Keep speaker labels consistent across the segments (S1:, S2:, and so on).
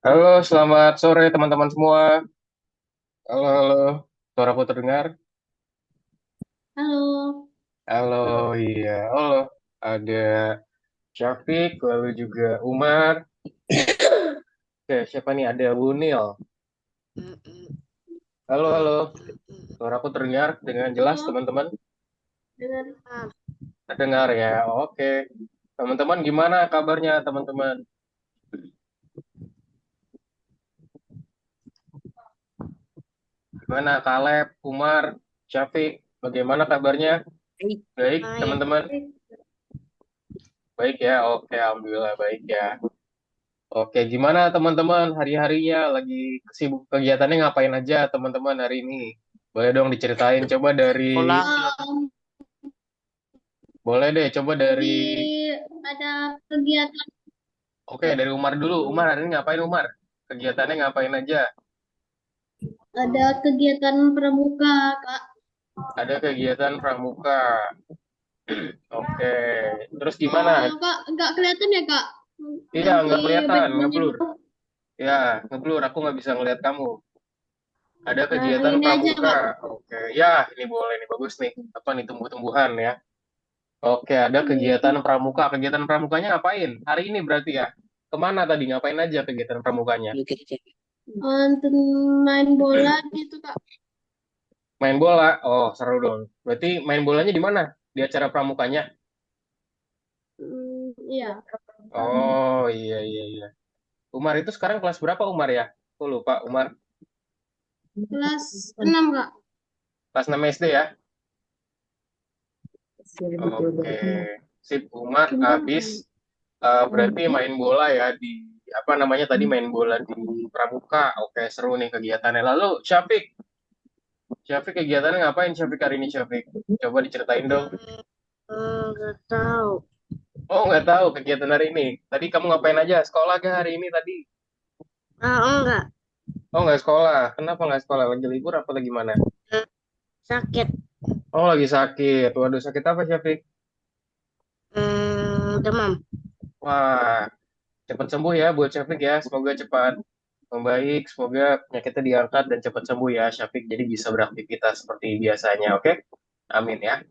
S1: Halo, selamat sore teman-teman semua. Halo, halo. Suaraku terdengar?
S2: Halo,
S1: Halo, iya. Halo, ada Syafiq, lalu juga Umar. Oke, siapa nih? Ada Bunil. Halo, halo. Suaraku terdengar dengan jelas,
S2: halo,
S1: teman-teman?
S2: dengar.
S1: Terdengar ya? Oke. Teman-teman, gimana kabarnya, teman-teman? Gimana Kaleb, Umar, Syafiq? Bagaimana kabarnya?
S2: Baik.
S1: Baik,
S2: Baik.
S1: teman-teman? Baik ya? Oke, Alhamdulillah baik ya. Oke, gimana teman-teman hari-harinya lagi sibuk kegiatannya ngapain aja teman-teman hari ini? Boleh dong diceritain coba dari
S2: Sekolah.
S1: boleh deh coba dari
S2: Tadi ada kegiatan,
S1: oke dari Umar dulu. Umar hari ini ngapain Umar? Kegiatannya ngapain aja?
S2: pramuka, Kak.
S1: Ada kegiatan pramuka. Oke. Terus gimana?
S2: Kak, nggak kelihatan ya, Kak?
S1: Iya,
S2: Yang di
S1: nggak kelihatan,
S2: backgroundnya
S1: ngeblur.
S2: itu.
S1: Ya, ngeblur. Aku nggak bisa ngeliat kamu. Ada
S2: Nah,
S1: kegiatan
S2: ini aja,
S1: pramuka.
S2: Kak.
S1: Oke, ya ini boleh nih bagus nih. Apa nih tumbuh-tumbuhan ya? Oke, ada kegiatan
S2: Hmm,
S1: pramuka. Kegiatan pramukanya ngapain? Hari ini berarti ya? Kemana tadi? Ngapain aja kegiatan pramukanya?
S2: Untuk main bola gitu, Kak.
S1: Main bola. Oh, seru dong. Berarti main bolanya di mana? Di acara pramukanya?
S2: Iya.
S1: Oh, iya, iya, iya. Umar itu sekarang kelas berapa Umar ya? Aku lupa, Umar.
S2: Kelas 6, Kak.
S1: Kelas 6 SD ya? Oke. Sip, Umar habis berarti main bola ya di apa namanya tadi main bola di pramuka. Oke, seru nih kegiatannya. Lalu Syafiq, Syafiq kegiatannya ngapain Syafiq hari ini Syafiq? Coba diceritain dong.
S2: Nggak tahu.
S1: Oh, nggak tahu kegiatan hari ini. Tadi kamu ngapain aja? Sekolah ke hari ini tadi?
S2: Enggak.
S1: Oh, nggak sekolah. Kenapa nggak sekolah? Lagi libur apa lagi mana?
S2: Sakit.
S1: Oh, lagi sakit. Waduh, sakit apa Syafiq?
S2: Demam.
S1: Wah, cepat sembuh ya buat Syafiq ya. Semoga cepat membaik. Semoga penyakitnya diangkat dan cepat sembuh ya Syafiq. Jadi bisa beraktivitas seperti biasanya. Oke? Amin ya.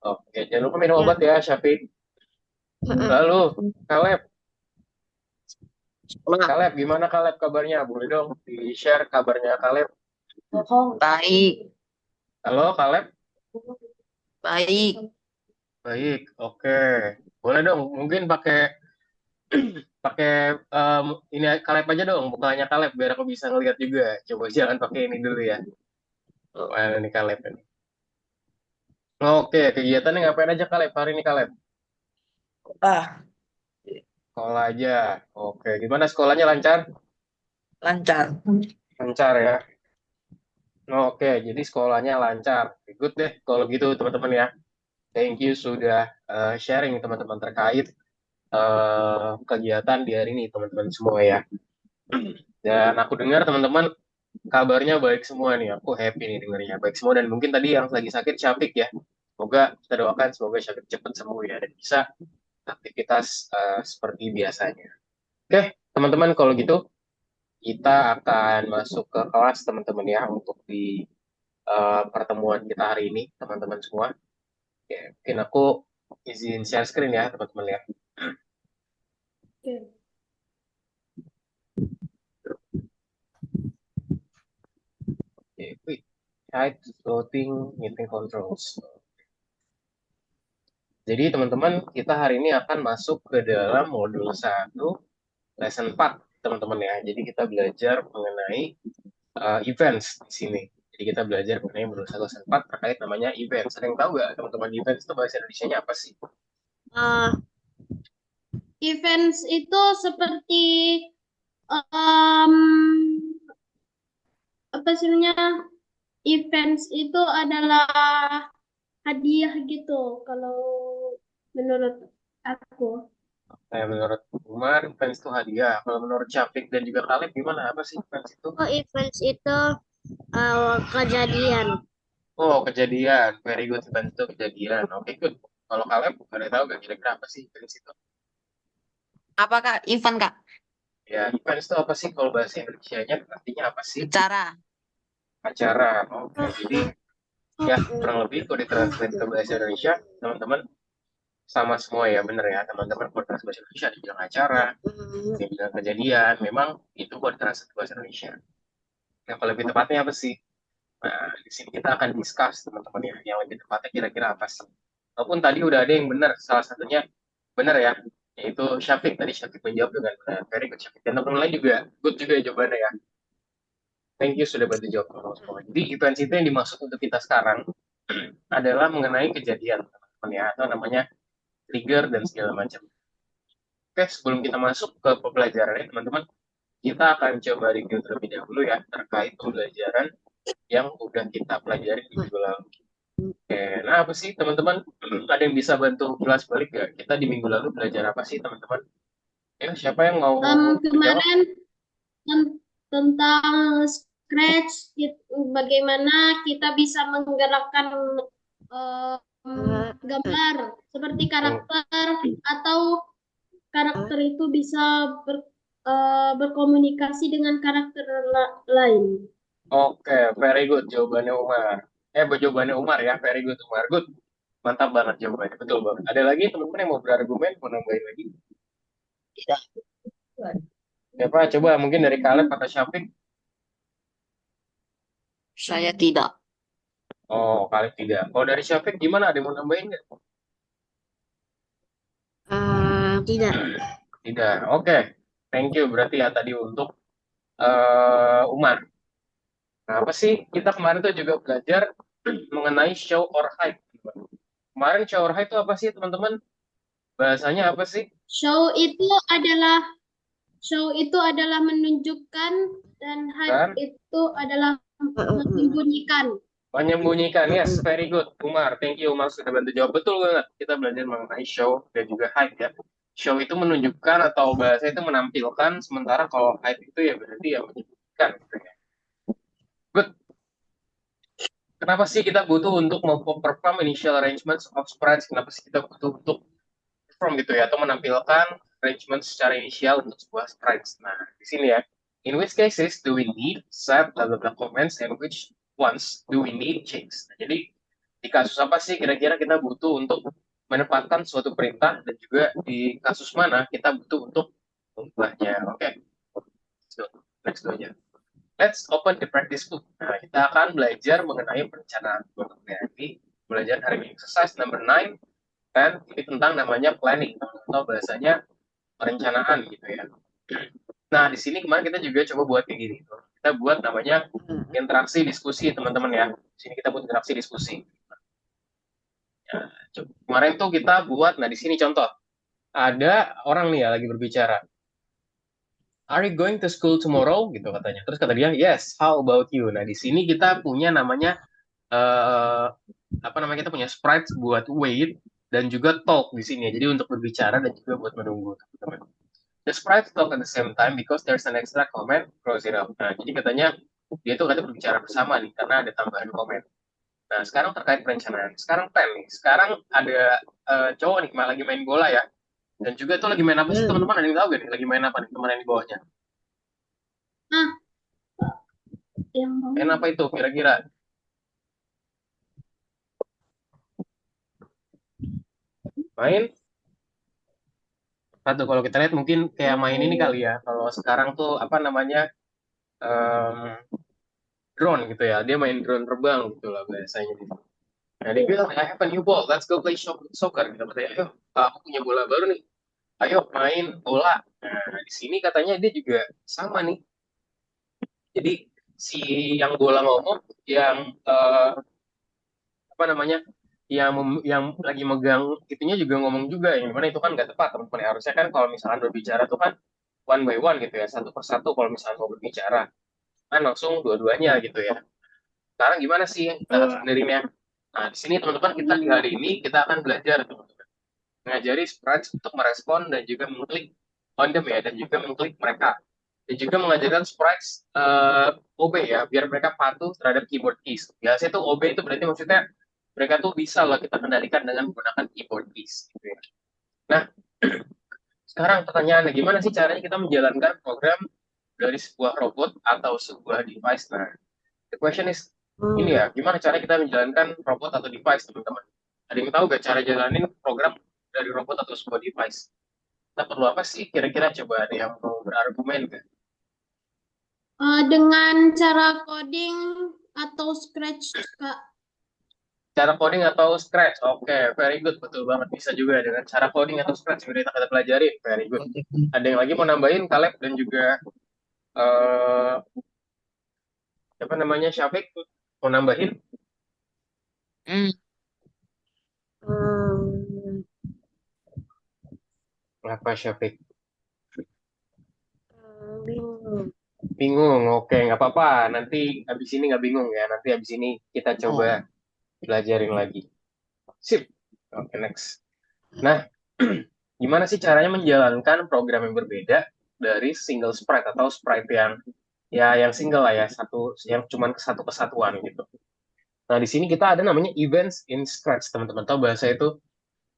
S1: Oke, jangan lupa minum
S2: Ya.
S1: obat ya Syafiq. Lalu, Kaleb.
S2: Sekolah.
S1: Kaleb, gimana Kaleb kabarnya? Boleh dong di-share kabarnya Kaleb.
S2: Baik.
S1: Halo, Kaleb.
S2: Baik.
S1: Baik, oke. Boleh dong, mungkin pakai pakai em, ini Kaleb aja dong, mukanya Kaleb biar aku bisa ngeliat juga. Coba jangan pakai ini dulu ya. Mana nih Kaleb ini? Oke, kegiatannya ngapain aja Kaleb hari ini Kaleb?
S2: Ah,
S1: Sekolah aja. Oke, gimana sekolahnya lancar?
S2: lancar.
S1: Lancar ya. Oke, jadi sekolahnya lancar. Good deh kalau gitu teman-teman ya. Thank you sudah sharing teman-teman terkait kegiatan di hari ini teman-teman semua ya. Dan aku dengar teman-teman kabarnya baik semua nih. Aku happy nih dengarnya baik semua dan mungkin tadi yang lagi sakit Syafiq ya. Semoga kita doakan semoga Syafiq cepat sembuh ya dan bisa aktivitas seperti biasanya. Oke, teman-teman kalau gitu kita akan masuk ke kelas teman-teman ya untuk di pertemuan kita hari ini teman-teman semua. Oke, mungkin aku izin share screen ya teman-teman ya.
S2: Oke.
S1: Oke, quick. Type floating meeting controls. Jadi teman-teman, kita hari ini akan masuk ke dalam modul 1, lesson 4, teman-teman ya. Jadi kita belajar mengenai events di sini. Jadi kita belajar mengenai modul 1, lesson 4 terkait namanya events. Ada yang tahu nggak teman-teman events itu bahasa Indonesia-nya apa sih?
S2: Events itu seperti em, apa sih namanya? Events itu adalah hadiah gitu kalau menurut aku.
S1: Menurut Umar, events itu hadiah. Kalau menurut Syafiq dan juga Khalid, gimana? Apa sih events itu?
S2: Oh, events itu kejadian.
S1: Oh, kejadian. Very good. Events itu kejadian. Oke, good. Kalau Khalid, ada tahu nggak kira-kira apa sih events itu?
S3: Apa Kak? Ivan Kak?
S1: Ya, events itu apa sih kalau bahasa Indonesianya? Artinya apa sih?
S3: Acara.
S1: Acara. Oke, jadi ya kurang lebih kalau ditranslate ke bahasa Indonesia, teman-teman sama semua ya, bener ya, teman-teman kalau translate bahasa Indonesia ada bilang acara, ada yang bilang kejadian, memang itu kalau translate ke bahasa Indonesia. Yang lebih tepatnya apa sih? Nah, di sini kita akan discuss teman-teman ya, yang lebih tepatnya kira-kira apa sih? Walaupun tadi udah ada yang benar, salah satunya benar ya, yaitu Syafiq. Tadi Syafiq menjawab dengan benar. Very good Syafiq. Dan teman-teman lain juga good juga ya jawabannya ya. Thank you sudah bantu jawab teman-teman semua. Jadi events itu yang dimaksud untuk kita sekarang adalah mengenai kejadian teman-teman ya, atau namanya trigger dan segala macam. Oke, sebelum kita masuk ke pembelajarannya teman-teman, kita akan coba review terlebih dahulu ya terkait pembelajaran yang udah kita pelajari di minggu lalu. Oke, nah apa sih teman-teman? Ada yang bisa bantu kelas balik gak? Kita di minggu lalu belajar apa sih teman-teman? Ya, siapa yang mau menjawab?
S2: Kemarin tentang Scratch, bagaimana kita bisa menggerakkan gambar seperti
S1: Hmm,
S2: karakter atau karakter itu bisa berkomunikasi dengan karakter lain.
S1: Oke, very good jawabannya Umar. Jawabannya Umar ya, very good Umar. Good. Mantap banget jawabannya, betul banget. Ada lagi teman-teman yang mau berargumen, mau nambahin lagi?
S3: Tidak.
S1: Siapa? Coba mungkin dari Caleb atau Syafiq.
S3: Saya tidak.
S1: Oh, Caleb tidak. Kalau dari Syafiq gimana? Ada yang mau nambahin nggak?
S3: Tidak.
S1: Tidak. Oke. Thank you. Berarti ya tadi untuk Umar. Nah, apa sih? Kita kemarin tuh juga belajar mengenai show or hide. Kemarin show or hide itu apa sih, teman-teman? Bahasanya apa sih?
S2: Show itu adalah show itu adalah menunjukkan dan hide
S1: Kan?
S2: itu adalah menyembunyikan.
S1: Menyembunyikan. Yes, very good. Umar, thank you. Umar sudah bantu jawab. Betul banget. Kita belajar mengenai show dan juga hide ya. Show itu menunjukkan atau bahasa itu menampilkan, sementara kalau hide itu ya berarti ya menyembunyikan. Gitu ya. Good. Kenapa sih kita butuh untuk memperform initial arrangements of sprites? Kenapa sih kita butuh untuk perform gitu ya, atau menampilkan arrangement secara inisial untuk sebuah sprites? Nah, di sini ya. In which cases do we need set blah blah blah comments and which ones do we need change? Nah, jadi di kasus apa sih kira-kira kita butuh untuk menempatkan suatu perintah dan juga di kasus mana kita butuh untuk mengubahnya? Oke, okay. Next aja. Let's open the practice book. Nah, kita akan belajar mengenai perencanaan. Jadi, belajar hari ini exercise number 9, dan ini tentang namanya planning, atau bahasanya perencanaan gitu ya. Nah, di sini kemarin kita juga coba buat kayak gini. Kita buat namanya interaksi diskusi, teman-teman ya. Di sini kita buat interaksi diskusi. Ya, kemarin tuh kita buat, nah di sini contoh. Ada orang nih ya lagi berbicara. Are you going to school tomorrow? Gitu katanya. Terus kata dia, yes, how about you? Nah, di sini kita punya namanya eh apa namanya, kita punya sprites buat wait dan juga talk di sini. Jadi untuk berbicara dan juga buat menunggu, teman-teman. The sprites talk at the same time because there's an extra comment close it up. Nah, jadi katanya dia tuh katanya berbicara bersama nih karena ada tambahan komen. Nah, sekarang terkait perencanaan. Sekarang plan nih. Sekarang ada cowok nih lagi main bola ya. Dan juga tuh lagi main apa sih teman-teman? Ada yang tahu gak nih? Lagi main apa nih teman yang di bawahnya?
S2: Ah, yang
S1: Main apa itu kira-kira? Main satu, kalau kita lihat mungkin kayak main ini kali ya. Kalau sekarang tuh apa namanya, em, drone gitu ya. Dia main drone terbang gitu lah biasanya. Nah, dia bilang, I have a new ball, let's go play soccer. Kita katanya, ayo, aku punya bola baru nih. Ayo main bola. Nah, di sini katanya dia juga sama nih. Jadi si yang bola ngomong, yang apa namanya, yang lagi megang itunya juga ngomong juga, yang mana itu kan nggak tepat teman-teman. Harusnya kan kalau misalkan berbicara tuh kan one by one gitu ya, satu persatu. Kalau misalkan mau berbicara kan langsung dua-duanya gitu ya. Sekarang gimana sih yang kita harus benerinnya? Nah, di sini teman-teman, kita di hari ini kita akan belajar teman-teman mengajari sprites untuk merespon dan juga mengklik on them ya, dan juga mengklik mereka, dan juga mengajarkan sprites OB ya, biar mereka patuh terhadap keyboard keys. Biasanya tuh OB itu berarti maksudnya mereka tuh bisa lah kita kendalikan dengan menggunakan keyboard keys gitu ya. Nah, Sekarang pertanyaannya, gimana sih caranya kita menjalankan program dari sebuah robot atau sebuah device? Nah, the question is, ini ya, gimana cara kita menjalankan robot atau device, teman-teman? Ada yang tahu gak cara jalanin program dari robot atau sebuah device? Kita perlu apa sih? Kira-kira coba ada yang mau berargumen gak?
S2: Dengan cara coding atau scratch, Kak.
S1: Cara coding atau scratch? Oke, very good. Betul banget. Bisa juga dengan cara coding atau scratch yang kita pelajari. Very good. Ada yang lagi mau nambahin, Caleb dan juga eh apa namanya, Syafiq? Mau nambahin?
S3: Hmm. Hmm.
S1: Apa Syafiq?
S3: Bingung.
S1: Bingung. Oke, nggak apa-apa. Nanti abis ini nggak bingung ya. Nanti abis ini kita coba
S3: Oh.
S1: belajarin lagi. Sip. Oke, next. Nah, gimana sih caranya menjalankan program yang berbeda dari single sprite atau sprite yang ya yang single lah ya, satu yang cuman satu kesatuan gitu. Nah, di sini kita ada namanya events in Scratch, teman-teman. Tahu bahasa itu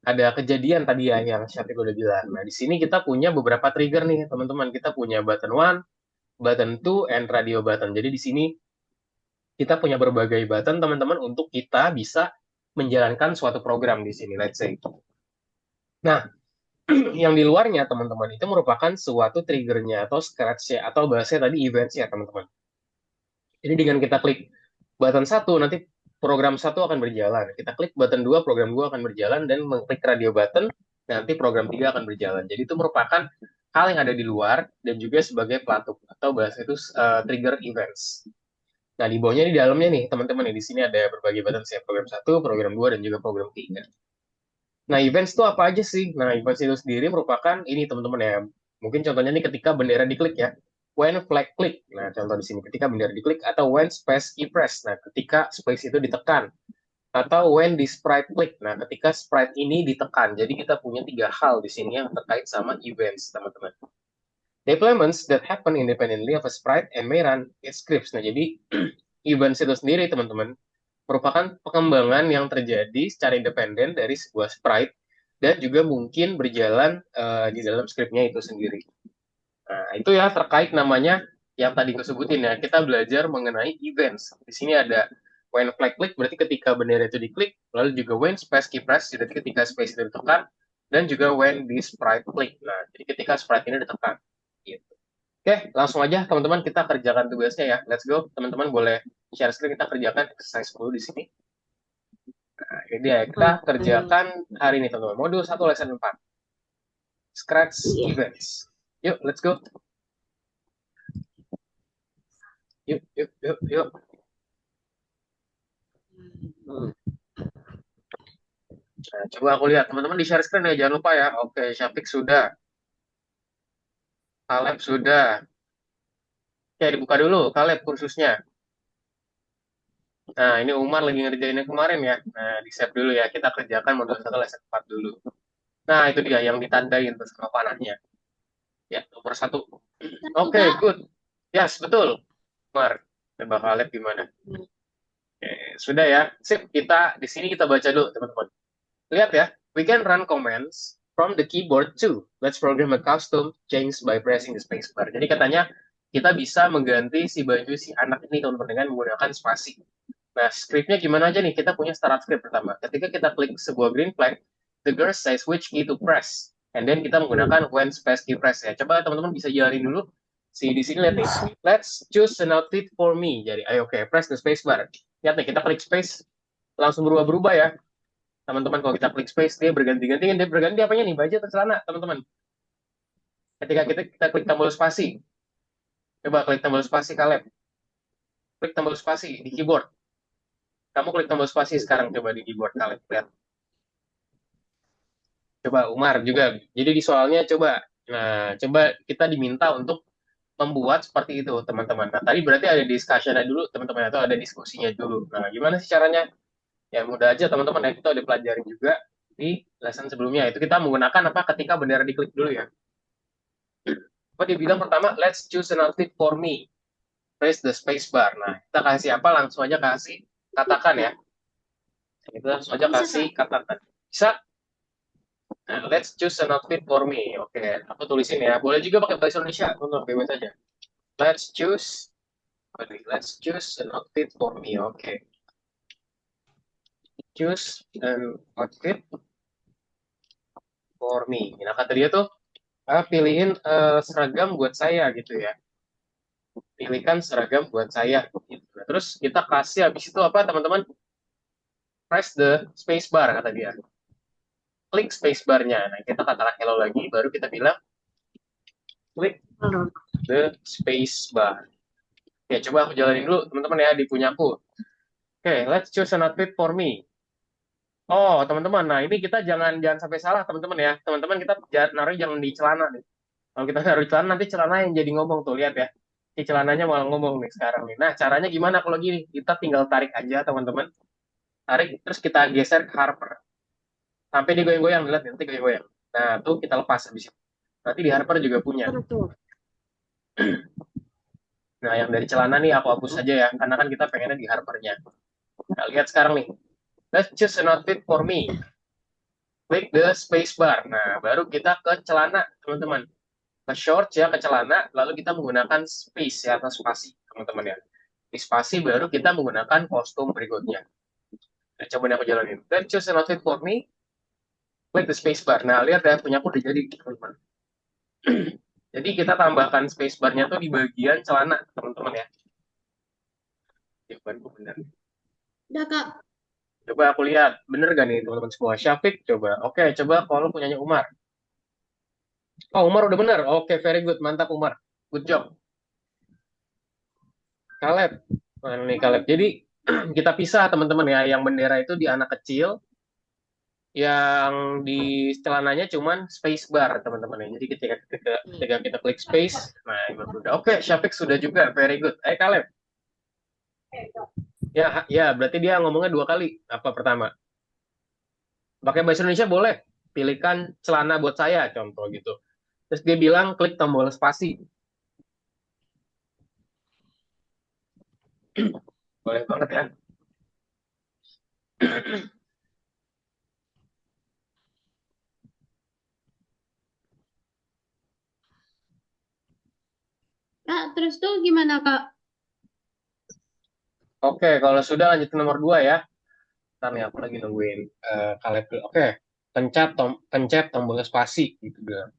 S1: ada kejadian tadi ya yang Syafiq udah bilang. Nah, di sini kita punya beberapa trigger nih, teman-teman. Kita punya button one, button two, and radio button. Jadi di sini kita punya berbagai button, teman-teman, untuk kita bisa menjalankan suatu program di sini, let's say. Nah, yang di luarnya, teman-teman, itu merupakan suatu triggernya atau scratch-nya atau bahasanya tadi events-nya, teman-teman. Jadi dengan kita klik button satu, nanti program satu akan berjalan. Kita klik button dua, program dua akan berjalan, dan mengklik radio button, nanti program tiga akan berjalan. Jadi itu merupakan hal yang ada di luar dan juga sebagai pelatuk atau bahasa itu trigger events. Nah, di bawahnya di dalamnya nih, teman-teman, di sini ada berbagai button saya program satu, program dua, dan juga program tiga. Nah, events itu apa aja sih? Nah, events itu sendiri merupakan ini, teman-teman ya. Mungkin contohnya nih ketika bendera diklik ya. When flag click. Nah, contoh di sini ketika bendera diklik atau when space key press. Nah, ketika space itu ditekan. Atau when di sprite click. Nah, ketika sprite ini ditekan. Jadi kita punya tiga hal di sini yang terkait sama events, teman-teman. Deployments that happen independently of a sprite and may run its scripts. Nah, jadi events itu sendiri, teman-teman, merupakan pengembangan yang terjadi secara independen dari sebuah sprite dan juga mungkin berjalan di dalam scriptnya itu sendiri. Nah, itu ya terkait namanya yang tadi gue sebutin ya. Kita belajar mengenai events. Di sini ada when flag click berarti ketika bendera itu diklik, lalu juga when space key press berarti ketika space itu ditekan, dan juga when di sprite click. Nah, jadi ketika sprite ini ditekan. Gitu. Oke, langsung aja teman-teman kita kerjakan tugasnya ya. Let's go. Teman-teman boleh share screen, kita kerjakan exercise 10 di sini. Nah, ini dia, kita kerjakan hari ini teman-teman. Modul 1 lesson 4. Scratch
S3: Iya.
S1: events. Yuk, let's go. Yuk, yuk, yuk, yuk.
S3: Hmm.
S1: Nah, coba aku lihat. Teman-teman di share screen ya, jangan lupa ya. Oke, Syafiq sudah. Caleb sudah. Oke, dibuka dulu Caleb kursusnya. Nah, ini Umar lagi ngerjain yang kemarin ya. Nah, di-save dulu ya. Kita kerjakan modul 1 lesson 4 dulu. Nah, itu dia yang ditandain bersama panahnya. Ya, nomor 1.
S2: Satu,
S1: Oke,
S2: Kak.
S1: good. Yes, betul. Umar, coba Caleb gimana? Oke, sudah ya. Sip, kita di sini kita baca dulu, teman-teman. Lihat ya, we can run commands from the keyboard too. Let's program a custom change by pressing the spacebar. Jadi katanya kita bisa mengganti si baju si anak ini, teman-teman, dengan menggunakan spasi. Nah, scriptnya gimana aja nih? Kita punya startup script pertama. Ketika kita klik sebuah green flag, the girl says which key to press. And then kita menggunakan when space key press ya. Coba teman-teman bisa jalanin dulu. Di sini lihat nih. Let's choose an outfit for me. Jadi, ayo oke, press the space bar. Lihat nih, kita klik space, langsung berubah-berubah ya. Teman-teman, kalau kita klik space, dia berganti-ganti. Dia berganti apanya nih? Baju atau celana, teman-teman? Ketika kita klik tombol spasi. Coba klik tombol spasi, Caleb. Klik tombol spasi di keyboard. Kamu klik tombol spasi sekarang, coba di keyboard, Caleb. Lihat. Coba Umar juga. Jadi di soalnya coba. Nah, coba kita diminta untuk membuat seperti itu, teman-teman. Nah, tadi berarti ada discussion dulu, teman-teman, atau ada diskusinya dulu. Nah, gimana sih caranya? Ya, mudah aja, teman-teman. Ya, kita udah pelajarin juga di lesson sebelumnya. Itu kita menggunakan apa ketika bendera diklik dulu ya. Apa dia bilang pertama, let's choose an outfit for me. Press the space bar. Nah, kita kasih apa? Langsung aja kasih katakan ya. Kita langsung aja
S2: Bisa,
S1: kasih
S2: Kak.
S1: katakan. Bisa? Nah, let's choose an outfit for me. Oke, aku tulisin ya. Boleh juga pakai bahasa Indonesia, untuk bebas aja. Let's choose, let's choose an outfit for me. Oke, choose an outfit for me. Nah, kata dia tuh, pilihin seragam buat saya gitu ya. Pilihkan seragam buat saya. Gitu. Nah, terus kita kasih habis itu apa teman-teman? Press the space bar kata dia. Klik space barnya. Nah, kita katakan hello lagi, baru kita bilang klik
S3: Oh.
S1: the space bar. Ya, coba aku jalanin dulu teman-teman ya di punyaku. Oke, let's choose an outfit for me. Oh, teman-teman, nah ini kita jangan jangan sampai salah teman-teman ya. Teman-teman kita naruh jangan di celana nih. Kalau kita naruh di celana nanti celana yang jadi ngomong tuh, lihat ya. Ini celananya malah ngomong nih sekarang nih. Nah, caranya gimana kalau gini? Kita tinggal tarik aja teman-teman. Tarik terus kita geser ke Harper. Sampai dia goyang-goyang, lihat nanti goyang-goyang. Nah, tuh kita lepas habis itu. Nanti di Harper juga punya.
S3: Mana tuh?
S1: Nah, yang dari celana nih aku hapus saja ya, karena kan kita pengennya di Harpernya. Nah, lihat sekarang nih. Let's choose an outfit for me. Klik the space bar. Nah, baru kita ke celana, teman-teman. Ke shorts ya, ke celana, lalu kita menggunakan space ya, atau spasi, teman-teman ya. Di spasi baru kita menggunakan kostum berikutnya. Nah, coba nih aku jalanin. Let's choose an outfit for me. Klik the space bar. Nah, lihat ya, punya aku udah jadi, teman-teman. Jadi kita tambahkan space bar-nya tuh di bagian celana, teman-teman ya. Jawabanku benar.
S2: Udah, Kak.
S1: Coba aku lihat, bener gak nih teman-teman semua? Syafiq, coba. Oke, coba kalau punyanya Umar. Oh, Umar udah bener. Oke, very good. Mantap, Umar. Good job. Caleb. Nah, nih Caleb. Jadi, kita pisah teman-teman ya. Yang bendera itu di anak kecil, yang di celananya cuman space bar, teman-teman ya. Jadi ketika kita klik space, nah ini udah. Oke, Syafiq sudah juga. Very good. Caleb. Ya, ya, berarti dia ngomongnya dua kali. Apa pertama? Pakai bahasa Indonesia boleh. Pilihkan celana buat saya, contoh gitu. Terus dia bilang klik tombol spasi. Boleh banget ya.
S2: Kak, terus tuh gimana, Kak?
S1: Oke, kalau sudah lanjut ke nomor 2 ya. Ntar nih aku lagi nungguin Caleb dulu. Oke, pencet tombol spasi gitu bilang.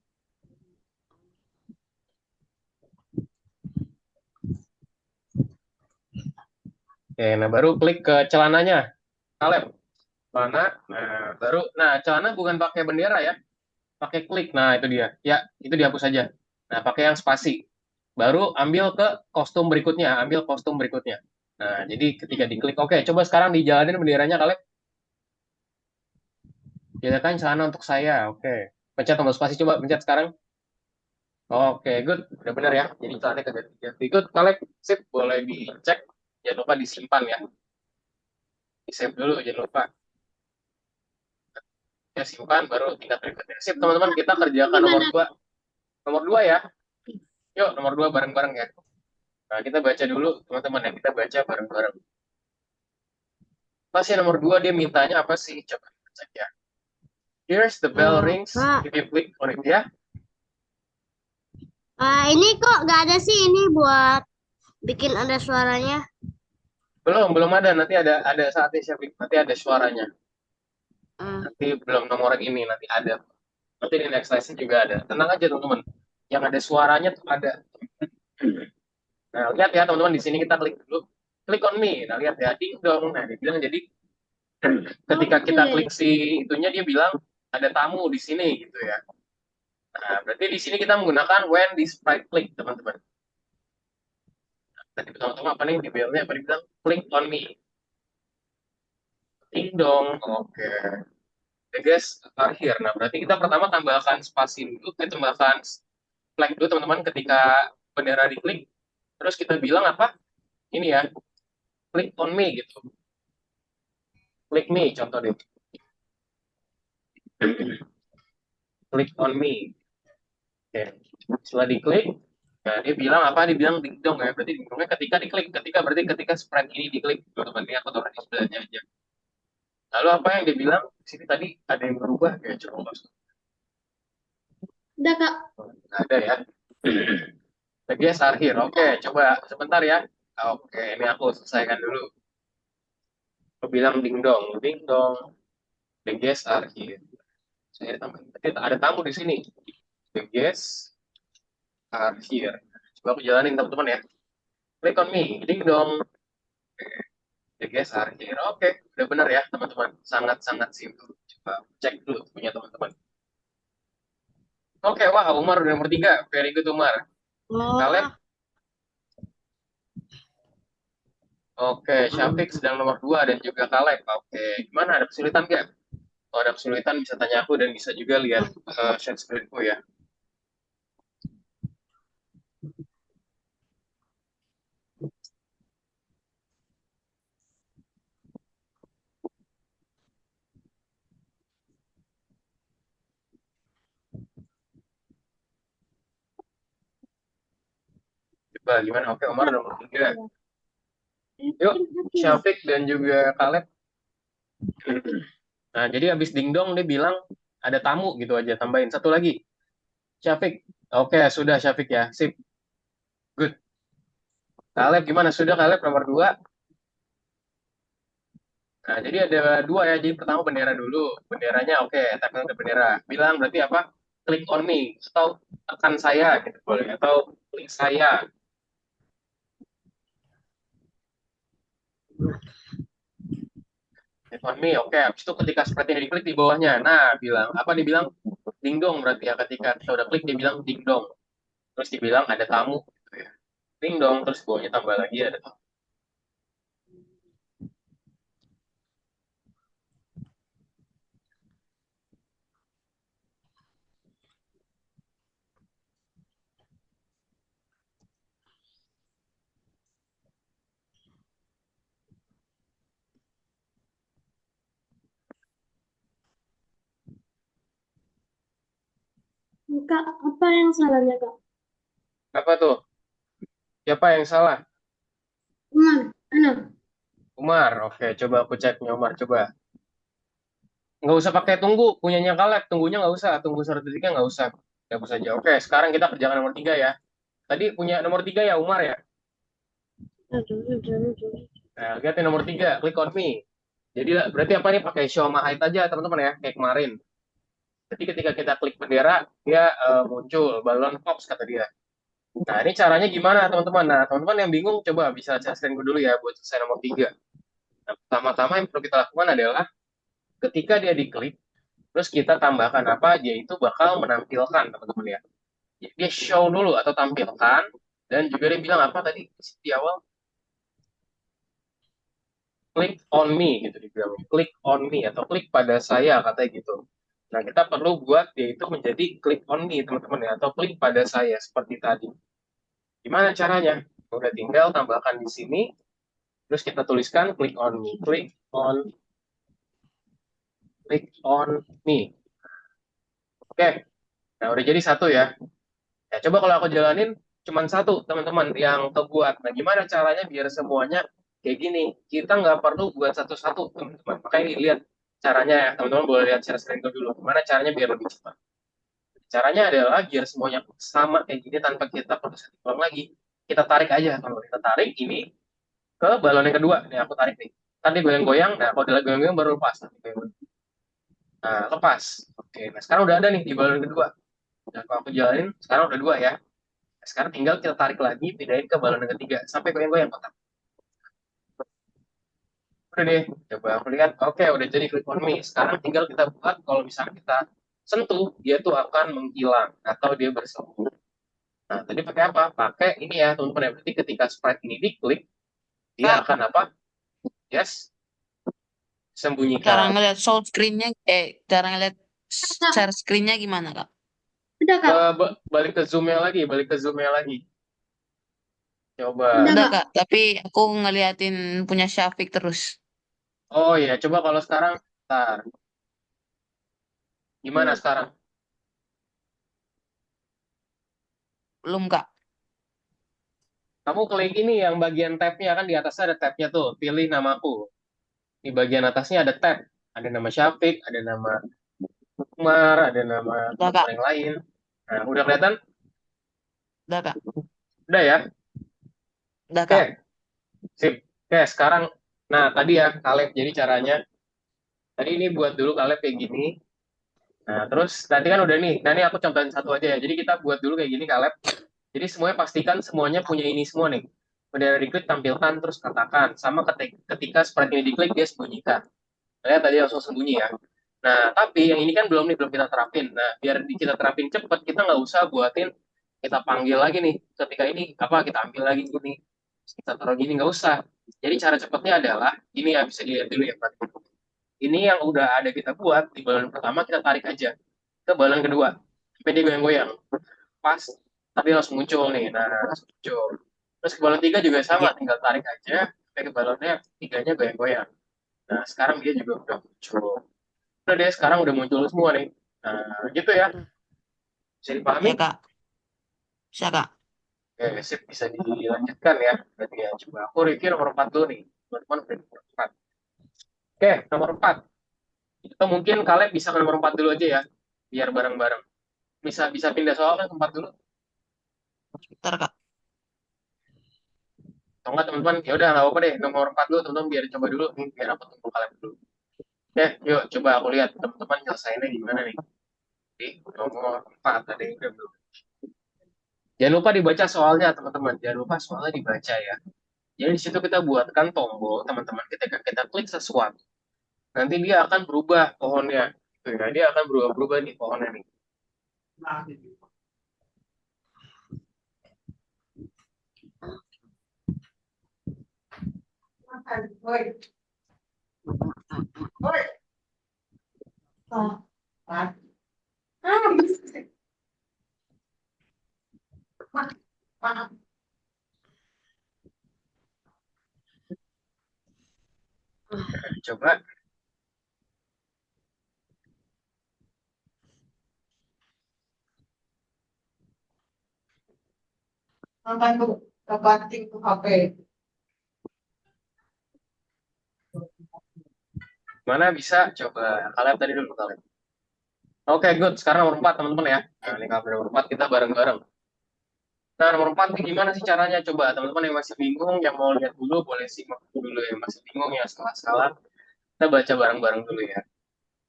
S1: Oke, nah baru klik ke celananya. Caleb, celana. Nah celana bukan pakai bendera ya, pakai klik. Nah itu dia. Ya, itu dihapus aja. Nah pakai yang spasi. Baru ambil ke kostum berikutnya, ambil kostum berikutnya. Nah, jadi ketika diklik, oke, coba sekarang dijalanin benderanya, Caleb. Jadikan celana untuk saya, oke. Pencet tombol spasi, coba pencet sekarang. Oke, good. Udah benar ya. Jadi celananya keganti. Good, Caleb. Sip, boleh dicek. Jangan lupa disimpan ya. Di-save dulu, jangan lupa. Ya, simpan, baru tingkat berikutnya. Sip, teman-teman, kita kerjakan nomor
S2: Gimana?
S1: 2. Nomor 2 ya. Yuk, nomor 2 bareng-bareng ya. Nah, kita baca dulu, teman-teman ya. Kita baca bareng-bareng. Pas ya nomor 2 dia mintanya apa sih? Coba cek ya. Here's the bell rings.
S3: Kak,
S1: If you click on it ya.
S3: ini kok nggak ada sih ini buat bikin ada suaranya.
S1: Belum ada. Nanti ada saatnya Syafiq. Nanti ada suaranya.
S3: Eh,
S1: Nanti belum nomor ini, nanti ada. Nanti di next lesson juga ada. Tenang aja teman-teman. Yang ada suaranya tuh ada. Nah, lihat ya teman-teman di sini kita klik dulu. Klik on me. Nah, lihat ya ding dong. Nah, dia bilang jadi ketika kita
S2: Oke.
S1: klik si itunya dia bilang ada tamu di sini gitu ya. Nah, berarti di sini kita menggunakan when this sprite click, teman-teman. Tadi pertama-tama apa nih di bellnya apa dibilang click on me. Ding dong. Oke. The guests are here. Nah, berarti kita pertama tambahkan spasi dulu, kita tambahkan flag dulu teman-teman ketika bendera diklik. Terus kita bilang apa? Ini ya, click on me gitu. Click me contoh deh. Click on me. Oke. Setelah diklik, nah dia bilang apa? Dia bilang ding dong ya. Berarti ding dongnya ketika diklik, berarti ketika spread ini diklik, teman-teman ini aku taruh di sebelahnya aja. Lalu apa yang dia bilang? Di sini tadi ada yang berubah kayak coba masuk.
S2: Udah, Kak.
S1: Nggak ada ya. The guests are here. Oke, coba sebentar ya. Oke, ini aku selesaikan dulu. Aku bilang ding dong, ding dong. The guests are here. Saya tambahin. Berarti ada tamu di sini. The guests are here. Coba aku jalanin teman-teman ya. Click on me, ding dong. The guests are here. Oke, udah benar ya teman-teman. Sangat-sangat simpel. Coba cek dulu punya teman-teman. Oke, wah Umar udah nomor 3. Very good Umar. Kaleb.
S3: Oh,
S1: Oke, Syafiq sedang nomor 2 dan juga Kaleb. Oke, gimana? Ada kesulitan nggak? Kalau ada kesulitan bisa tanya aku dan bisa juga lihat share screenku ya. Coba gimana? Oke, Umar nomor 3. Yuk, Syafiq dan juga Kaleb. Nah, jadi habis dingdong dia bilang ada tamu gitu aja. Tambahin satu lagi. Syafiq. Oke, sudah Syafiq ya. Sip. Good. Kaleb gimana? Sudah Kaleb nomor 2. Nah, jadi ada 2 ya. Jadi pertama bendera dulu. Benderanya oke, tekan ke bendera. Bilang berarti apa? Click on me atau tekan saya gitu boleh atau klik saya. Click on me, oke. Habis itu ketika seperti ini diklik di bawahnya. Nah, bilang apa dibilang? Ding dong berarti ya ketika kita udah klik dia bilang ding dong. Terus dibilang ada tamu gitu ya. Ding dong terus bawahnya tambah lagi ada tamu.
S2: Kak, apa yang salahnya, Kak?
S1: Apa tuh? Siapa yang salah?
S2: Mana?
S1: Umar. Oke, coba aku ceknya Umar. Coba. Nggak usah pakai tunggu. Punyanya Kaleb. Tunggunya nggak usah. Tunggu 1 detiknya nggak usah. Hapus saja. Oke, sekarang kita kerjakan nomor 3 ya. Tadi punya nomor 3 ya Umar ya. Nah, lihat yang nomor 3. Click on me. Jadi berarti apa nih? Pakai show my height aja teman-teman ya. Kayak kemarin. Jadi ketika kita klik bendera, dia muncul. Balon pops kata dia. Nah, ini caranya gimana teman-teman? Nah, teman-teman yang bingung coba bisa cek dulu ya buat selesai nomor 3. Nah, pertama-tama yang perlu kita lakukan adalah ketika dia diklik, terus kita tambahkan apa, dia itu bakal menampilkan teman-teman ya. Dia show dulu atau tampilkan, dan juga dia bilang apa tadi di awal, click on me gitu dibilang, click on me atau klik pada saya katanya gitu. Nah, kita perlu buat dia itu menjadi click on me teman-teman ya, atau klik pada saya seperti tadi. Gimana caranya? Udah tinggal tambahkan di sini, terus kita tuliskan click on me, click on me. Oke, nah udah jadi satu ya. Ya, coba kalau aku jalanin cuman satu, teman-teman, yang kebuat. Nah, gimana caranya biar semuanya kayak gini? Kita nggak perlu buat satu-satu, teman-teman. Makanya ini lihat caranya ya, teman-teman boleh lihat share screen dulu. Gimana caranya biar lebih cepat? Caranya adalah biar semuanya sama kayak gini tanpa kita perlu setting ulang lagi. Kita tarik aja, kalau kita tarik ini ke balon yang kedua. Nih aku tarik nih. Tadi goyang-goyang, nah kalau udah goyang-goyang baru lepas. Nah, lepas. Oke, nah sekarang udah ada nih di balon yang kedua. Nah, kalau aku jalanin, sekarang udah 2 ya. Sekarang tinggal kita tarik lagi, pindahin ke balon yang ketiga. Sampai goyang-goyang kotak. Udah deh, coba aku lihat. Oke, udah jadi click on me. Sekarang tinggal kita buat, kalau misalnya kita sentuh, dia tuh akan menghilang. Atau dia bersembunyi. Nah, tadi pakai apa? Pakai ini ya, teman-teman. Berarti ketika sprite ini diklik, dia
S4: Kak,
S1: akan apa? Yes,
S4: cara
S1: sembunyikan.
S4: ngeliat short screen-nya, cara ngeliat
S2: Kak,
S4: share screen-nya gimana, Kak?
S2: udah, Kak.
S1: Balik ke zoom-nya lagi, balik ke zoom-nya lagi.
S2: Udah,
S1: Coba.
S4: Udah,
S2: Kak.
S4: Kak, tapi aku ngeliatin punya Syafiq terus.
S1: Oh iya, coba kalau sekarang, ntar. Gimana sekarang?
S4: Belum, Kak.
S1: Kamu klik ini yang bagian tab-nya kan di atasnya ada tab-nya tuh. Pilih namaku. Di bagian atasnya ada tab. Ada nama Syafiq, ada nama Umar, ada nama
S4: Udah, Kak.
S1: teman-teman yang lain. Nah, udah kelihatan?
S4: Udah, Kak.
S1: Udah ya?
S4: Udah,
S1: Oke,
S4: Kak.
S1: sip. Oke, sekarang, nah tadi ya, Kaleb, jadi caranya, tadi ini buat dulu Kaleb kayak gini. Nah, terus tadi kan udah nih, nah ini aku contohin satu aja ya. Jadi kita buat dulu kayak gini, Kaleb. Jadi semuanya pastikan semuanya punya ini semua nih. Bendera diklik, tampilkan, terus katakan. Sama ketika sprite ini diklik, dia sembunyikan. Saya tadi langsung sembunyi ya. Nah, tapi yang ini kan belum nih, belum kita terapin. Nah, biar kita terapin cepet, kita nggak usah buatin, kita panggil lagi nih. Ketika ini, apa, kita ambil lagi gini. Kita taruh gini, nggak usah. Jadi cara cepetnya adalah, ini ya, bisa dilihat dulu ya, Pak. Ini yang udah ada kita buat, di balon pertama kita tarik aja ke balon kedua. Sampai dia goyang-goyang. Pas, tapi langsung muncul nih. Nah, langsung muncul. Terus ke balon tiga juga sama,
S4: Iya.
S1: tinggal tarik aja, sampai ke balonnya, tiganya goyang-goyang. Nah, sekarang dia juga udah muncul. Udah deh, sekarang udah muncul semua nih. Nah, gitu ya. Bisa dipahami?
S4: Iya, Kak. Bisa, Kak.
S1: Oke, sip. Bisa dilanjutkan ya. Berarti ya, coba aku review nomor 4 dulu nih. Teman-teman udah nomor 4. Oke, nomor 4. Atau mungkin kalian bisa ke nomor 4 dulu aja ya. Biar bareng-bareng. Bisa bisa pindah soal kan ke 4 dulu.
S4: Bentar, Kak.
S1: Atau enggak teman-teman, ya udah nggak apa-apa deh. Nomor 4 dulu teman-teman biar coba dulu. Nih, biar aku tunggu kalian dulu. Oke, yuk coba aku lihat teman-teman nyelesainnya gimana nih. Di nomor 4 tadi udah belum. Jangan lupa dibaca soalnya teman-teman. Jangan lupa soalnya dibaca ya. Jadi di situ kita buatkan tombol teman-teman ketika kita klik sesuatu. Nanti dia akan berubah pohonnya. Gitu ya. Dia akan berubah-berubah nih pohonnya nih. Coba.
S5: Makan tuh, kebanting tuh HP.
S1: Mana bisa? Coba. Kalian tadi dulu kalian. Oke, good. Sekarang nomor 4 teman-teman ya. Nah, ini kalau nomor 4 kita bareng-bareng. Nah, nomor 4 ini gimana sih caranya? Coba teman-teman yang masih bingung, yang mau lihat dulu, boleh simak dulu ya. Masih bingung ya setelah kita baca bareng-bareng dulu ya.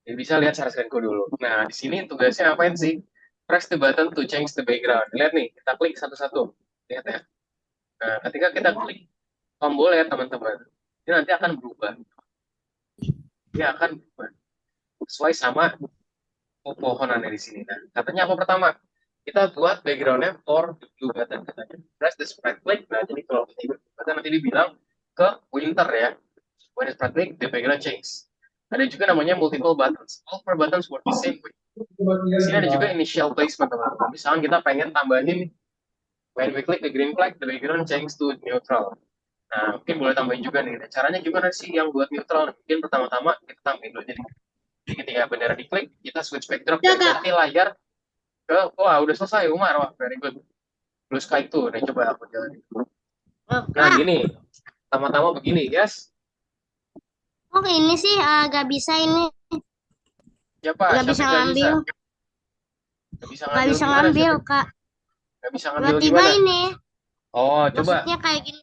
S1: Jadi bisa lihat share screen-ku dulu. Nah, di sini tugasnya apain sih? Press the button to change the background. Lihat nih, kita klik satu-satu. Lihat ya. Nah, ketika kita klik tombol ya teman-teman, ini nanti akan berubah. Dia akan berubah. Sesuai sama pohonannya di sini. Nah, katanya apa pertama? Kita buat backgroundnya for the blue button. Katanya press the sprite click. Nah, jadi kalau kita nanti dibilang ke winter ya. When the sprite click, the background change. Ada juga namanya multiple buttons. All four buttons work the same way. Di sini ada juga initial placement teman-teman. Misalnya kita pengen tambahin when we click the green flag, the background change to neutral. Nah, mungkin boleh tambahin juga nih. Nah, caranya gimana sih yang buat neutral? Mungkin pertama-tama kita tambahin dulu. Jadi ketika bendera diklik, kita switch backdrop
S2: Ya,
S1: dan
S2: Kak.
S1: ganti layar ke, wah udah selesai Umar, wah very good. Blue sky tuh, nah coba aku jalanin.
S3: Oh,
S1: Nah
S3: Kak,
S1: gini, pertama-tama begini, yes.
S3: kok ini sih agak bisa ini,
S1: Siapa?
S3: nggak
S1: Siapa
S3: bisa
S1: yang nggak bisa?
S3: ngambil,
S1: Nggak bisa
S3: nggak
S1: ngambil
S3: bisa
S1: gimana?
S3: ngambil,
S1: Siapa?
S3: Kak.
S1: Nggak bisa ngambil
S3: Tiba-tiba
S1: gimana?
S3: ini,
S1: Oh, coba.
S3: maksudnya kayak gini.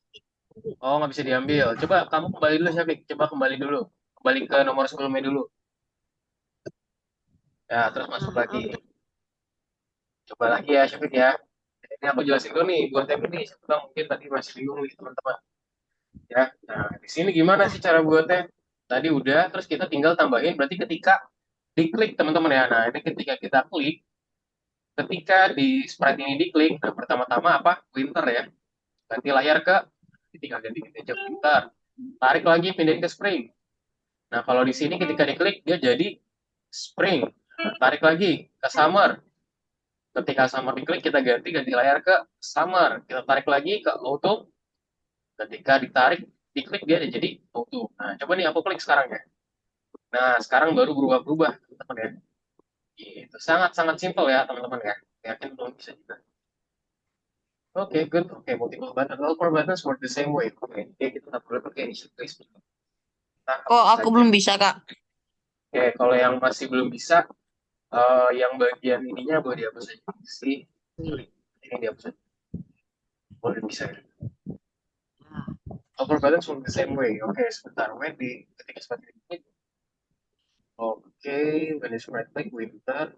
S1: Oh, nggak bisa diambil. Coba kamu kembali dulu, Syafik. Coba kembali dulu. Kembali ke nomor sebelumnya dulu. Ya, terus masuk lagi. Coba lagi ya, Syafik ya. Ini aku jelasin dulu nih buat yang ini. Siapa tahu mungkin tadi masih bingung nih teman-teman. Ya, nah di sini gimana sih cara buatnya? Tadi udah, terus kita tinggal tambahin. Berarti ketika diklik teman-teman ya. Nah, ini ketika kita klik, ketika di sprite ini diklik, nah pertama-tama apa? Winter ya. Ganti layar ke, tinggal ganti aja winter. Tarik lagi, pindahin ke spring. Nah, kalau di sini ketika diklik, dia jadi spring. Tarik lagi ke summer. Ketika summer diklik, kita ganti layar ke summer. Kita tarik lagi ke autumn. Ketika diklik dia jadi autumn. Nah, coba nih aku klik sekarang ya. Nah, sekarang baru berubah-berubah, teman-teman ya. Gitu. Sangat-sangat simpel ya, teman-teman ya. Yakin belum bisa juga. Oke, good. Oke, multiple button. All four buttons work the same way. Oke, kita tak boleh pakai initial placement. Kita
S4: Kok
S1: hapus
S4: aku
S1: saja.
S4: belum bisa, Kak?
S1: Oke, kalau yang masih belum bisa, Yang bagian ininya boleh dihapus aja sih. Ini dihapus aja. Boleh bisa ya. Upper balance work the same way. Oke, sebentar. When ketika seperti ini. Oke, when it's right click, winter.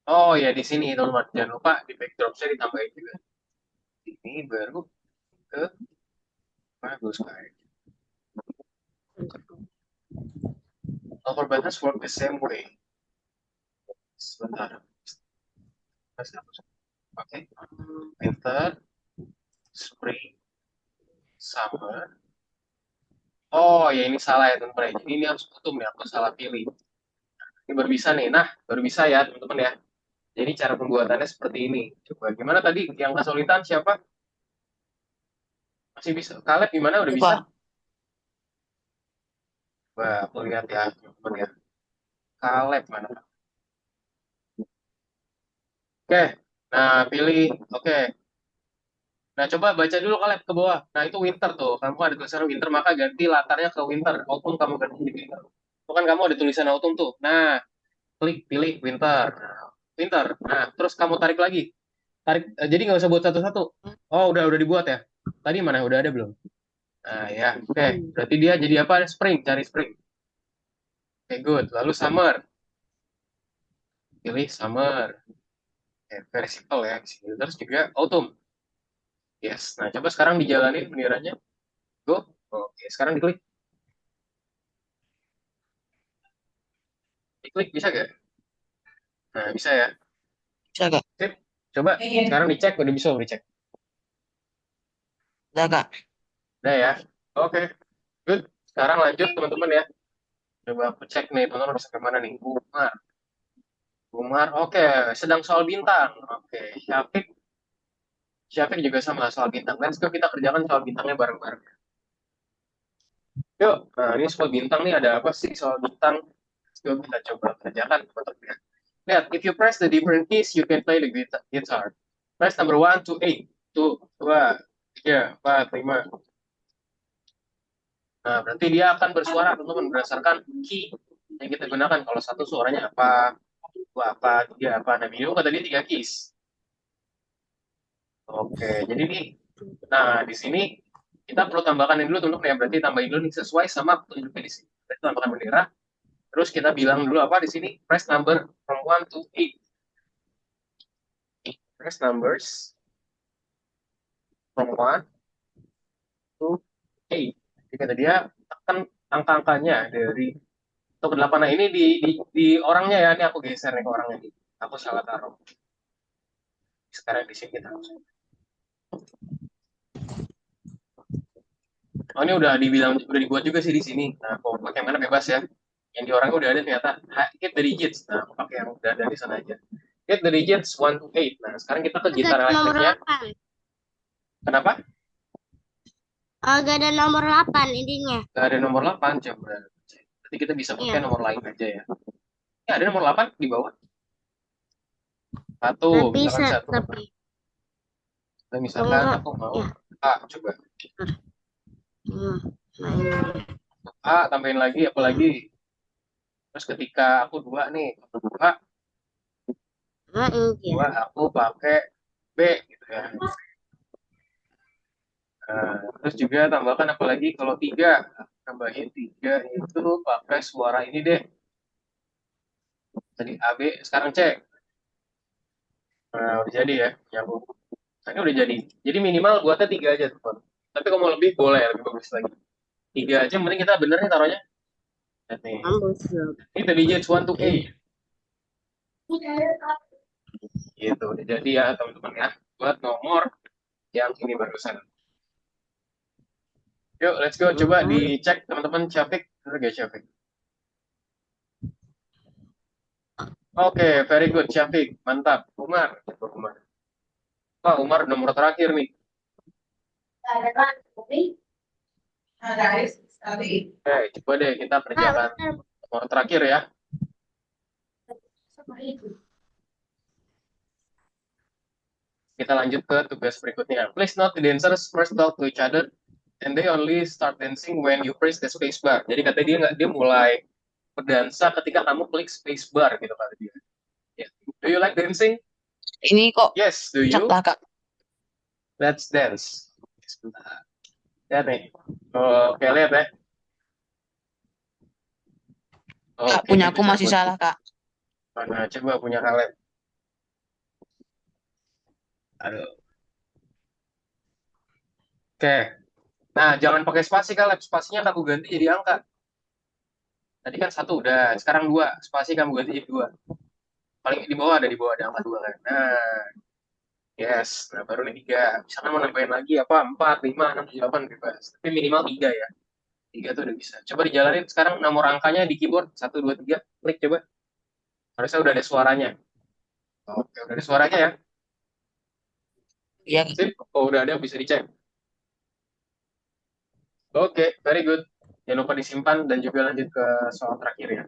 S1: Oh ya di sini teman-teman, jangan lupa di backdrop saya ditambahin juga. Ini baru ke bagus kayak. Upper balance work the same way. Sebentar. Oke, winter, spring, summer. Oh ya ini salah ya teman-teman. Jadi ini harus tutup nih, aku salah pilih. Ini baru bisa nih. Nah, baru bisa ya teman-teman ya. Jadi cara pembuatannya seperti ini. Coba gimana tadi yang kesulitan siapa? Masih bisa. Kaleb gimana? Udah bisa?
S4: Lupa.
S1: Wah, aku lihat ya teman-teman ya. Kaleb mana? Oke. Nah, pilih. Oke. Nah, coba baca dulu Kaleb ke bawah. Nah, itu winter tuh. Kamu ada tulisan winter, maka ganti latarnya ke winter. Autumn kamu ganti di winter. Itu kan kamu ada tulisan autumn tuh. Nah, klik pilih winter. Winter. Nah, terus kamu tarik lagi. Tarik. Jadi nggak usah buat satu-satu. Oh, udah dibuat ya. Tadi mana? Udah ada belum? Nah, ya. Oke. Berarti dia jadi apa? Spring. Cari spring. Oke, good. Lalu summer. Pilih summer. Oke, very simple ya. Terus juga autumn. Yes. Nah, coba sekarang dijalanin pendiranya. Go. Oke, sekarang diklik. Diklik bisa gak? Nah, bisa ya.
S4: Bisa, Kak.
S1: Sip. Coba sekarang dicek, udah bisa dicek.
S4: Udah, Kak.
S1: Udah ya. Oke. Good. Sekarang lanjut teman-teman ya. Coba aku cek nih, teman-teman bisa kemana nih? Umar. Umar, oke. Sedang soal bintang. Oke. Syafiq. Syafiq juga sama soal bintang. Let's go kita kerjakan soal bintangnya bareng-bareng. Yuk. Nah, ini soal bintang nih ada apa sih soal bintang? Let's go kita coba kerjakan teman-teman ya. Lihat, if you press the different keys, you can play the guitar. Press number 1 to 8. 2, 2, 3, 4, 5. Nah, berarti dia akan bersuara teman-teman berdasarkan key yang kita gunakan. Kalau satu suaranya apa, dua apa, tiga apa. Nah, video kata dia 3 keys. Oke, jadi nih, nah di sini kita perlu tambahkan ini dulu teman-teman ya. Berarti tambahin dulu nih sesuai sama petunjuknya di sini. Berarti tambahkan bendera. Terus kita bilang dulu apa di sini? Press number from 1 to 8. Press numbers from 1 to 8. Jadi kata dia tekan angka-angkanya dari untuk 8. Nah, ini di orangnya ya. Ini aku geser nih ke orangnya. Aku salah taruh. Sekarang di sini kita. Oh, ini udah dibuat juga sih di sini. Nah, mau pakai yang mana bebas ya. Yang di orangnya udah ada ternyata. Hit the digits. Nah, aku pakai yang udah ada di sana aja. Hit the digits 1 to 8. Nah, sekarang kita ke gitar
S3: Gak ada nomor
S1: elektriknya.
S3: 8.
S1: Kenapa?
S3: Gak ada nomor 8 intinya.
S1: Gak ada nomor 8. Coba. Nanti kita bisa pakai
S3: Iya.
S1: nomor lain aja ya. Ya, ada nomor 8 di bawah. Satu,
S3: Gak
S1: misalkan
S3: bisa,
S1: satu.
S3: tapi.
S1: Nah, misalkan
S3: Enggak.
S1: aku mau
S3: Ya.
S1: A, coba.
S3: Nah, ini.
S1: A, tambahin lagi, apa lagi? Terus ketika aku 2 nih, dua,
S3: Nah, ini
S1: dua
S3: dia.
S1: aku pakai B gitu ya. Nah, terus juga tambahkan apa lagi kalau 3, tambahin 3 itu pakai suara ini deh. Tadi A, B, sekarang C. Nah, udah jadi ya. Yang ini udah jadi. Jadi minimal buatnya 3 aja teman. Tapi kalau mau lebih boleh lebih bagus lagi. 3 aja, yang penting kita bener nih taruhnya. Lihat nih.
S3: Ambus.
S1: Ini the digits 1 to 8. Gitu, udah jadi ya teman-teman ya. Buat nomor yang ini barusan. Yuk, let's go. Coba dicek teman-teman Syafiq. Bener gak Syafiq? Oke, very good Syafiq. Mantap. Umar. Umar. Wah, Umar nomor terakhir nih.
S5: Nah, guys, sekali.
S1: Oke, coba deh kita kerjakan nomor terakhir ya. Kita lanjut ke tugas berikutnya. Please note the dancers first talk to each other and they only start dancing when you press the space bar. Jadi katanya dia mulai berdansa ketika kamu klik space bar gitu kata dia. Yeah. Do you like dancing?
S4: Ini kok
S1: Yes, do you?
S4: salah, Kak.
S1: Let's dance. Sebentar. Lihat nih. Oke, lihat ya.
S4: Kak,
S1: Oke,
S4: punya
S1: kita
S4: aku masih
S1: coba.
S4: salah, Kak.
S1: Mana coba punya kalian. Aduh. Oke. Nah, jangan pakai spasi Kaleb. Spasinya kamu ganti jadi angka. Tadi kan satu udah, sekarang dua. Spasi kamu ganti jadi dua. Paling di bawah ada angka dua kan. Nah, yes. Nah, baru nih tiga. Misalnya mau nambahin lagi apa? 4, 5, 6, 7, 8 bebas. Tapi minimal tiga ya. Tiga tuh udah bisa. Coba dijalanin sekarang nomor angkanya di keyboard. 1, 2, 3. Klik coba. Harusnya udah ada suaranya. Oke, udah ada suaranya ya.
S4: Iya,
S1: Sip. Oh, udah ada, bisa dicek. Oke, very good. Jangan lupa disimpan dan juga lanjut ke soal terakhir ya.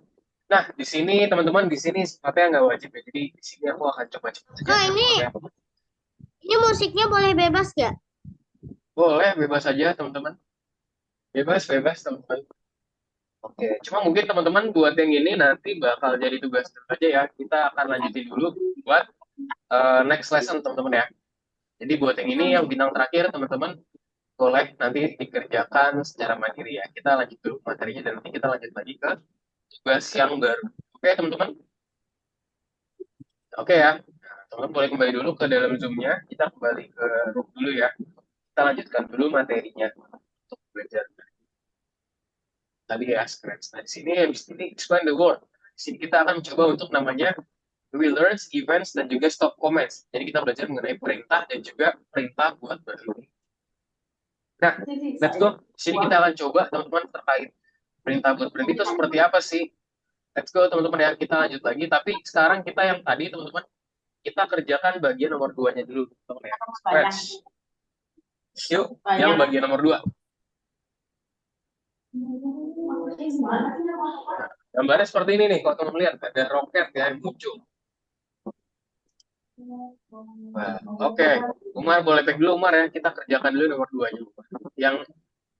S1: Nah, di sini teman-teman, di sini sifatnya nggak wajib ya. Jadi di sini aku akan coba cepat saja.
S3: Kak, ini musiknya boleh bebas gak?
S1: Boleh, bebas saja teman-teman. Bebas, bebas teman-teman. Oke, cuma mungkin teman-teman buat yang ini nanti bakal jadi tugas aja ya. Kita akan lanjutin dulu buat next lesson teman-teman ya. Jadi buat yang ini yang bintang terakhir teman-teman boleh nanti dikerjakan secara mandiri ya. Kita lanjut dulu materinya dan nanti kita lanjut lagi ke tugas yang baru. Oke teman-teman. Oke ya. Nah, teman-teman boleh kembali dulu ke dalam Zoom-nya. Kita kembali ke room dulu ya. Kita lanjutkan dulu materinya untuk belajar tadi ya scratch. Nah, di sini habis ini explain the word. Di sini kita akan mencoba untuk namanya relearns, events, dan juga stop comments. Jadi kita belajar mengenai perintah dan juga perintah buat berhenti. Nah, let's go. Di sini kita akan coba teman-teman terkait perintah buat berhenti itu seperti apa sih? Let's go teman-teman ya. Kita lanjut lagi. Tapi sekarang kita yang tadi teman-teman kita kerjakan bagian nomor 2-nya dulu. Teman-teman ya. Scratch. Yuk, yang bagian nomor 2. Nah, gambarnya seperti ini nih, kalau teman lihat ada roket ya yang muncul. Nah, oke. Umar boleh back dulu Umar ya. Kita kerjakan dulu nomor 2-nya. Yang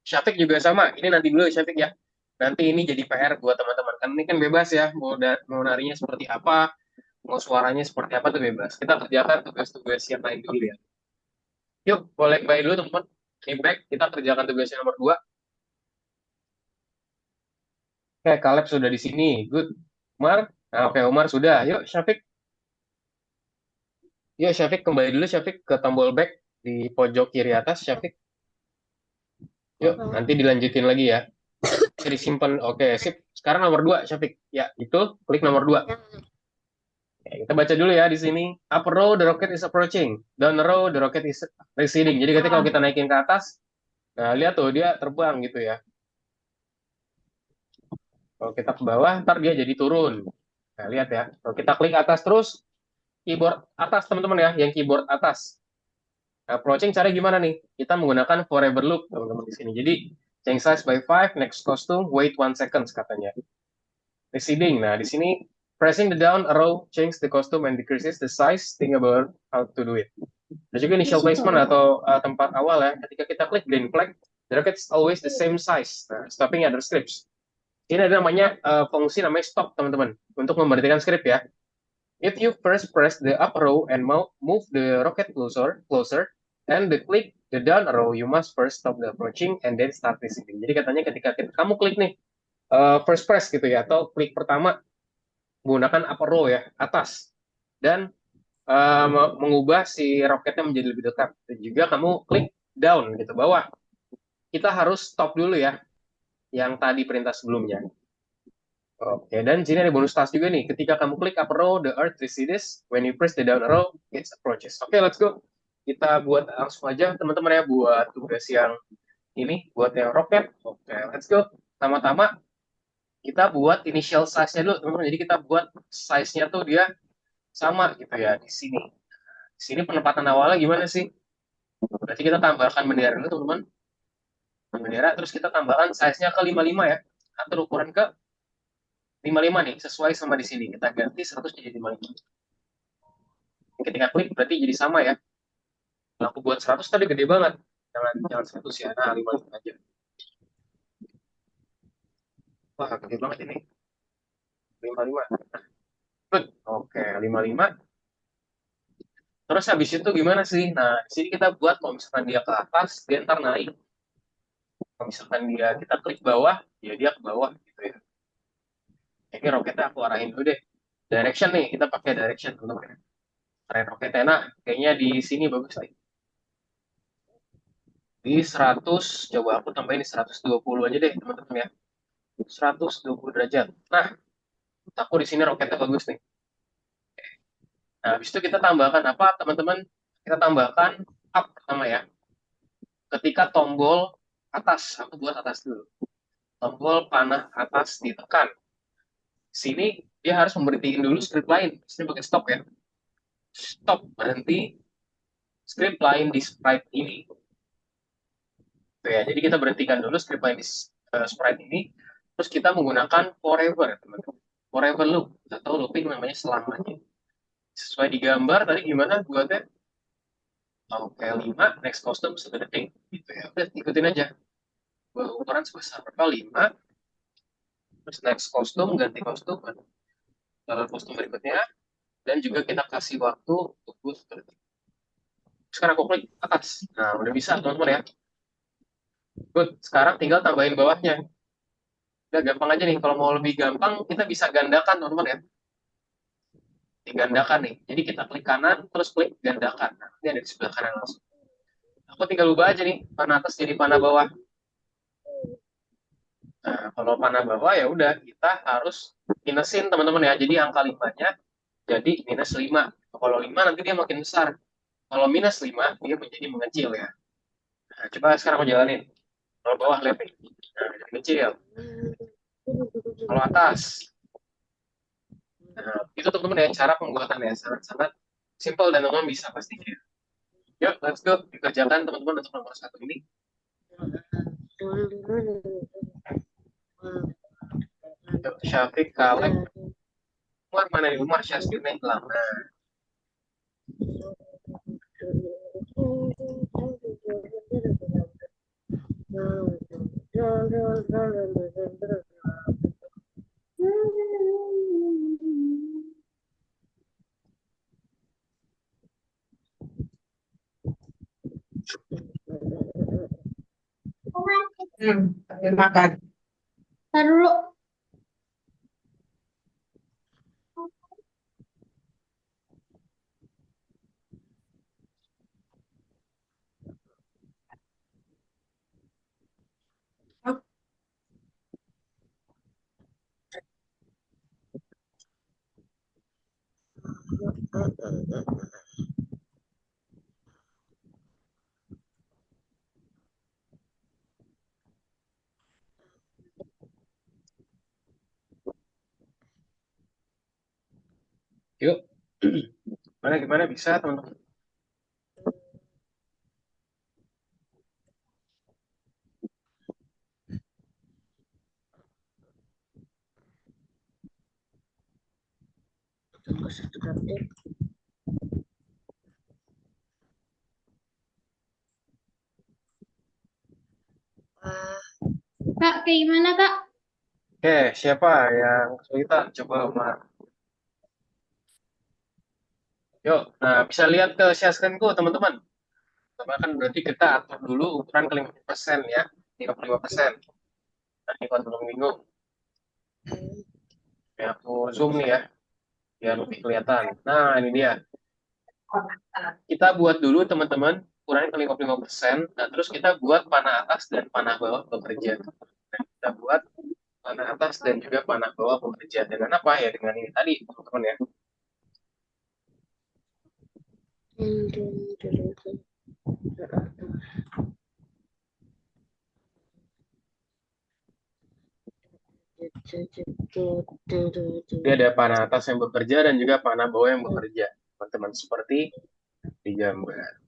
S1: Syafiq juga sama. Ini nanti dulu Syafiq ya. Nanti ini jadi PR buat teman-teman. Kan ini kan bebas ya. Mau narinya seperti apa, mau suaranya seperti apa tuh bebas. Kita kerjakan tugas-tugas yang lain dulu ya. Yuk, boleh kembali dulu teman-teman. Ini back, kita kerjakan tugasnya nomor 2. Oke, Caleb sudah di sini. Good. Umar? Nah, oke, Umar sudah. Yuk, Syafiq. Yuk, Syafiq kembali dulu Syafiq ke tombol back di pojok kiri atas, Syafiq. Yuk, nanti dilanjutin lagi ya. Bisa disimpan. Oke, sip. Sekarang nomor 2, Syafiq. Ya, itu klik nomor 2. Oke, kita baca dulu ya di sini. Up row, the rocket is approaching. Down row, the rocket is receding. Jadi ketika kalau kita naikin ke atas, nah lihat tuh dia terbang gitu ya. Kalau kita ke bawah, ntar dia jadi turun. Nah, lihat ya. Kalau kita klik atas terus, keyboard atas teman-teman ya, yang keyboard atas. Nah, approaching cara gimana nih? Kita menggunakan forever loop teman-teman di sini. Jadi change size by 5, next costume, wait 1 seconds katanya. Receding. Nah, di sini pressing the down arrow change the costume and decreases the size. Think about how to do it. Ada juga initial placement atau tempat awal ya. Ketika kita klik green flag, the rocket's always the same size. Nah, stopping other scripts. Ini ada namanya fungsi namanya stop teman-teman untuk memberhentikan script ya. If you first press the up arrow and move the rocket closer, and click the down arrow, you must first stop the approaching and then start receding. Jadi katanya ketika kamu klik nih first press gitu ya, atau klik pertama menggunakan up arrow ya atas, dan mengubah si roketnya menjadi lebih dekat. Dan juga kamu klik down gitu bawah. Kita harus stop dulu ya, yang tadi perintah sebelumnya. Oke, dan di sini ada bonus task juga nih. Ketika kamu klik up arrow, the earth recedes. When you press the down arrow, it approaches. Oke, let's go. Kita buat langsung aja, teman-teman ya, buat tugas yang ini, buat yang roket. Oke, let's go. Pertama-tama, kita buat initial size-nya dulu, teman-teman. Jadi kita buat size-nya tuh dia sama gitu ya, di sini. Di sini penempatan awalnya gimana sih? Berarti kita tambahkan bendera dulu, teman-teman. Bendera, terus kita tambahkan size-nya ke 55 ya. Atur ukuran ke 55 nih, sesuai sama di sini. Kita ganti 100 jadi 55. Ketika klik berarti jadi sama ya. Kalau aku buat 100 tadi gede banget. Jangan 100 ya. Nah, 55 aja. Wah, gede banget ini. 55. Good. Oke, 55. Terus habis itu gimana sih? Nah, di sini kita buat kalau misalkan dia ke atas, dia ntar naik. Kalau misalkan kita klik bawah, ya dia ke bawah gitu ya. Ini roketnya aku arahin dulu deh. Direction nih, kita pakai direction teman-teman. Arahin roketnya. Nah, kayaknya di sini bagus nih. Di 100, coba aku tambahin di 120 aja deh teman-teman ya. 120 derajat. Nah, aku di sini roketnya bagus nih. Nah, habis itu kita tambahkan apa teman-teman? Kita tambahkan up pertama ya. Ketika tombol atas, aku buat atas dulu. Tombol panah atas ditekan. Sini dia harus memberhentiin dulu script line. Sini pakai stop ya. Stop, berhenti. Script line di sprite ini. Tuh ya, jadi kita berhentikan dulu script line di sprite ini. Terus kita menggunakan forever, teman-teman. Forever loop atau looping namanya selamanya. Sesuai di gambar tadi gimana buatnya? Oke, 5, next custom 1 detik. Gitu ya. Udah, ikutin aja. Ukuran sebesar berapa? 5. Terus next kostum, ganti kostum. Kostum berikutnya. Dan juga kita kasih waktu tunggu 1 detik. Sekarang aku klik atas. Nah, udah bisa teman-teman ya. Good. Sekarang tinggal tambahin bawahnya. Udah gampang aja nih. Kalau mau lebih gampang, kita bisa gandakan teman-teman ya. Digandakan nih. Jadi kita klik kanan, terus klik gandakan. Nah, ini ada di sebelah kanan langsung. Aku tinggal ubah aja nih. Panah atas jadi panah bawah. Nah, kalau panah bawah ya udah kita harus minusin teman-teman ya. Jadi angka 5-nya jadi -5. Kalau 5 nanti dia makin besar. Kalau -5 dia menjadi mengecil ya. Nah, coba sekarang aku jalanin. Kalau bawah lihat nih. Nah, jadi kecil. Kalau atas. Nah, itu teman-teman ya cara pembuatannya sangat-sangat simple dan teman-teman bisa pastinya. Yuk, let's go. Dikerjakan teman-teman untuk nomor 1 ini. Yuk, Syafiq, Kalek. Umar mana nih? Umar Syazmin yang lama.
S5: Sambil makan.
S2: Ntar dulu.
S1: Yuk. Gimana bisa teman-teman?
S2: Kak, kayak gimana, Kak?
S1: Oke, siapa yang kesulitan? Coba Umar. Yuk, nah bisa lihat ke share screen-ku teman-teman. Pertama kan berarti kita atur dulu ukuran ke 50% ya. 55%. Nah, ini kalau belum bingung. Ya, aku zoom nih ya. Biar lebih kelihatan. Nah, ini dia. Kita buat dulu teman-teman ukuran ke 55%. Nah, terus kita buat panah atas dan panah bawah bekerja. Nah, kita buat panah atas dan juga panah bawah bekerja. Dengan apa ya? Dengan ini tadi, teman-teman ya. Jadi ada panah atas yang bekerja dan juga panah bawah yang bekerja. Teman-teman, seperti di gambar.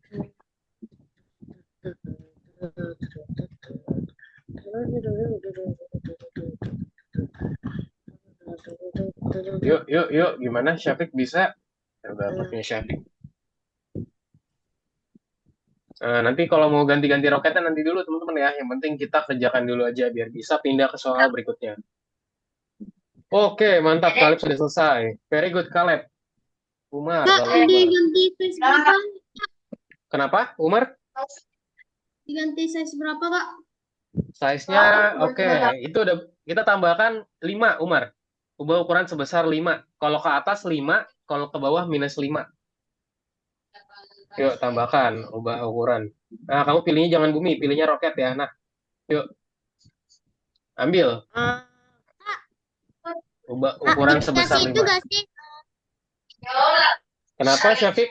S1: Yuk. Gimana Syafiq bisa? Coba punya Syafiq. Nanti kalau mau ganti-ganti roketnya nanti dulu teman-teman ya. Yang penting kita kerjakan dulu aja biar bisa pindah ke soal berikutnya. Oke, mantap. Kaleb sudah selesai. Very good, Kaleb. Umar,
S2: Kak,
S1: lalu Umar.
S2: diganti size berapa?
S1: Kenapa, Umar?
S2: Diganti size berapa, Kak?
S1: Size-nya, oke. Itu udah kita tambahkan 5, Umar. Ubah ukuran sebesar 5. Kalau ke atas 5, kalau ke bawah minus 5. Yuk, tambahkan. Ubah ukuran. Nah, kamu pilihnya jangan bumi, pilihnya roket ya. Nah, yuk, ambil.
S3: Eh,
S1: Ubah ukuran sebesar
S3: dikasih itu
S1: 5.
S3: gak sih?
S1: Kenapa, Syafiq?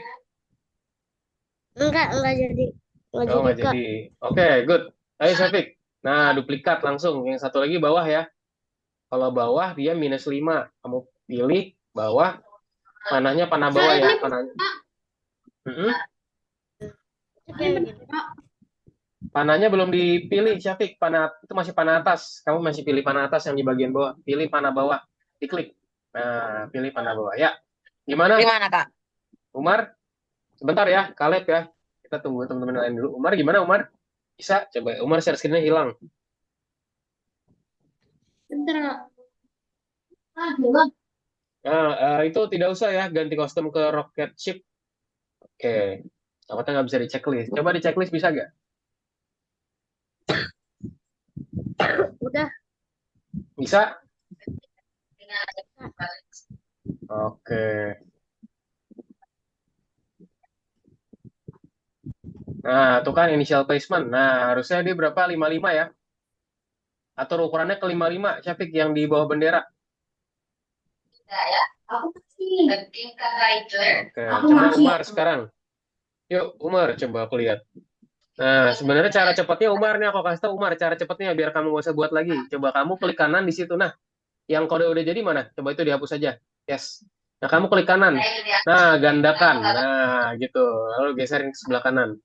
S3: Enggak jadi. Enggak
S1: Oh,
S3: jadi,
S1: nggak
S3: Kak.
S1: jadi. Oke, good. Ayo, Syafiq. Nah, duplikat langsung. Yang satu lagi bawah ya. Kalau bawah, dia minus 5. Kamu pilih bawah. Panahnya panah bawah
S2: Kak,
S1: ya.
S2: ini
S1: Panahnya. Mm-mm.
S2: Kak.
S1: Panahnya belum dipilih, Syafiq. Panah itu masih panah atas. Kamu masih pilih panah atas yang di bagian bawah. Pilih panah bawah. Diklik. Nah, pilih panah bawah. Ya. Gimana,
S4: Gimana, Kak?
S1: Umar? Sebentar ya, Kaleb ya. Kita tunggu teman-teman lain dulu. Umar gimana, Umar? Bisa? Coba. Umar share screen-nya hilang.
S2: Bentar, Kak.
S1: Nah, itu tidak usah ya, ganti kostum ke rocket ship. Oke. Takutnya nggak bisa di checklist. Coba di checklist bisa nggak?
S3: Udah.
S1: Bisa? Oke. Nah, itu kan initial placement. Nah, harusnya dia berapa? 55 ya? Atur ukurannya ke 55, Syafiq, yang di bawah bendera. Oke, coba Umar sekarang. Yuk, Umar, coba aku lihat. Nah, sebenarnya cara cepatnya Umar nih, aku kasih tahu Umar cara cepatnya biar kamu nggak usah buat lagi. Coba kamu klik kanan di situ. Nah, yang kode udah jadi mana? Coba itu dihapus aja. Yes. Nah, kamu klik kanan. Nah, gandakan. Nah, gitu. Lalu geserin ke sebelah kanan.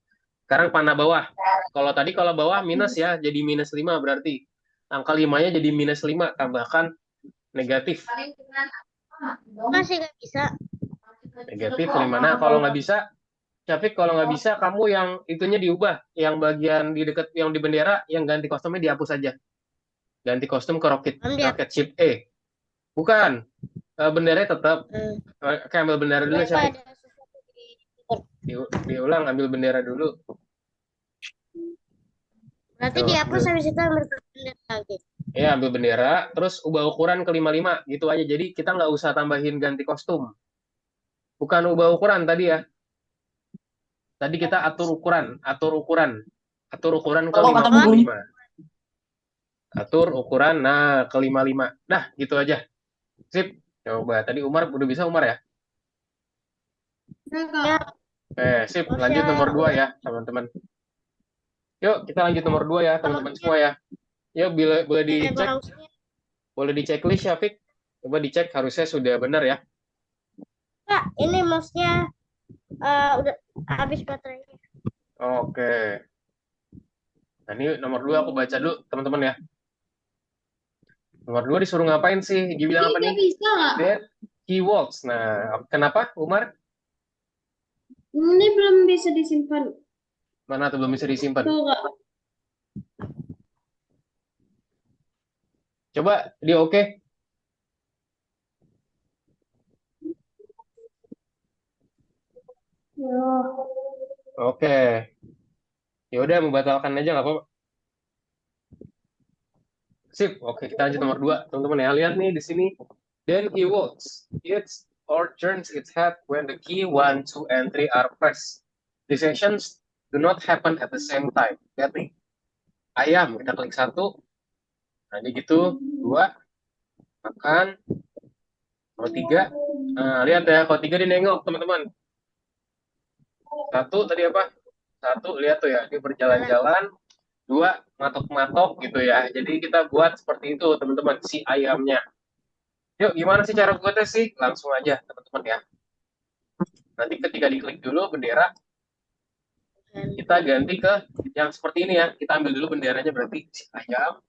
S1: Sekarang panah bawah. Kalau bawah minus ya, jadi minus 5 berarti. Angka 5-nya jadi minus 5, tambahkan negatif.
S3: Masih nggak bisa.
S1: Negatif 5. Nah, kalau nggak bisa, Syafiq, kalau nggak bisa, kamu yang itunya diubah. Yang bagian di dekat, yang di bendera, yang ganti kostumnya dihapus aja. Ganti kostum ke
S3: Dia.
S1: rocket ship E. Bukan. Benderanya tetap. Oke, ambil bendera dulu,
S3: Kenapa
S1: Syafiq.
S3: ada sesuatu di
S1: Diulang, ambil bendera dulu.
S3: Berarti
S1: Tuh,
S3: dihapus
S1: ambil.
S3: habis itu ambil bendera lagi.
S1: Ya, ambil bendera, terus ubah ukuran ke 55, gitu aja. Jadi kita nggak usah tambahin ganti kostum. Bukan ubah ukuran tadi ya. Tadi kita atur ukuran. Atur ukuran ke 55. Atur ukuran, nah, ke 55. Nah, gitu aja. Sip. Coba, tadi Umar, udah bisa Umar ya?
S2: Ya, Kak.
S1: Sip. Lanjut nomor 2 ya, teman-teman. Yuk, kita lanjut nomor 2 ya, teman-teman semua ya. Yuk, boleh dicek. Boleh dicek list, Syafiq. Coba dicek, harusnya sudah benar ya.
S3: Kak, ini mouse-nya udah habis baterainya.
S1: Oke. Nah, ini nomor 2 aku baca dulu, teman-teman ya. Nomor 2 disuruh ngapain sih? Dia bilang apa nih?
S2: Bisa, Kak.
S1: That keywords. Nah, kenapa, Umar?
S2: Ini belum bisa disimpan.
S1: Mana tuh belum bisa disimpan?
S2: Tuh, Kak.
S1: Coba di oke.
S2: Ya.
S1: Oke. Ya udah, membatalkan aja nggak apa-apa. Sip. Oke, kita lanjut nomor 2, teman-teman ya. Lihat nih di sini. Then he walks. It or turns its head when the key 1, 2, and 3 are pressed. These actions do not happen at the same time. Lihat nih. Ayam, kita klik 1. Nah, ini gitu. 2. Makan. Kalau 3. Nah, lihat ya. Kalau 3 dia nengok, teman-teman. 1 tadi apa? 1, lihat tuh ya. Dia berjalan-jalan. 2, matok-matok gitu ya. Jadi kita buat seperti itu, teman-teman. Si ayamnya. Yuk, gimana sih cara buatnya sih? Langsung aja, teman-teman ya. Nanti ketika diklik dulu bendera, kita ganti ke yang seperti ini ya. Kita ambil dulu benderanya berarti si ayam.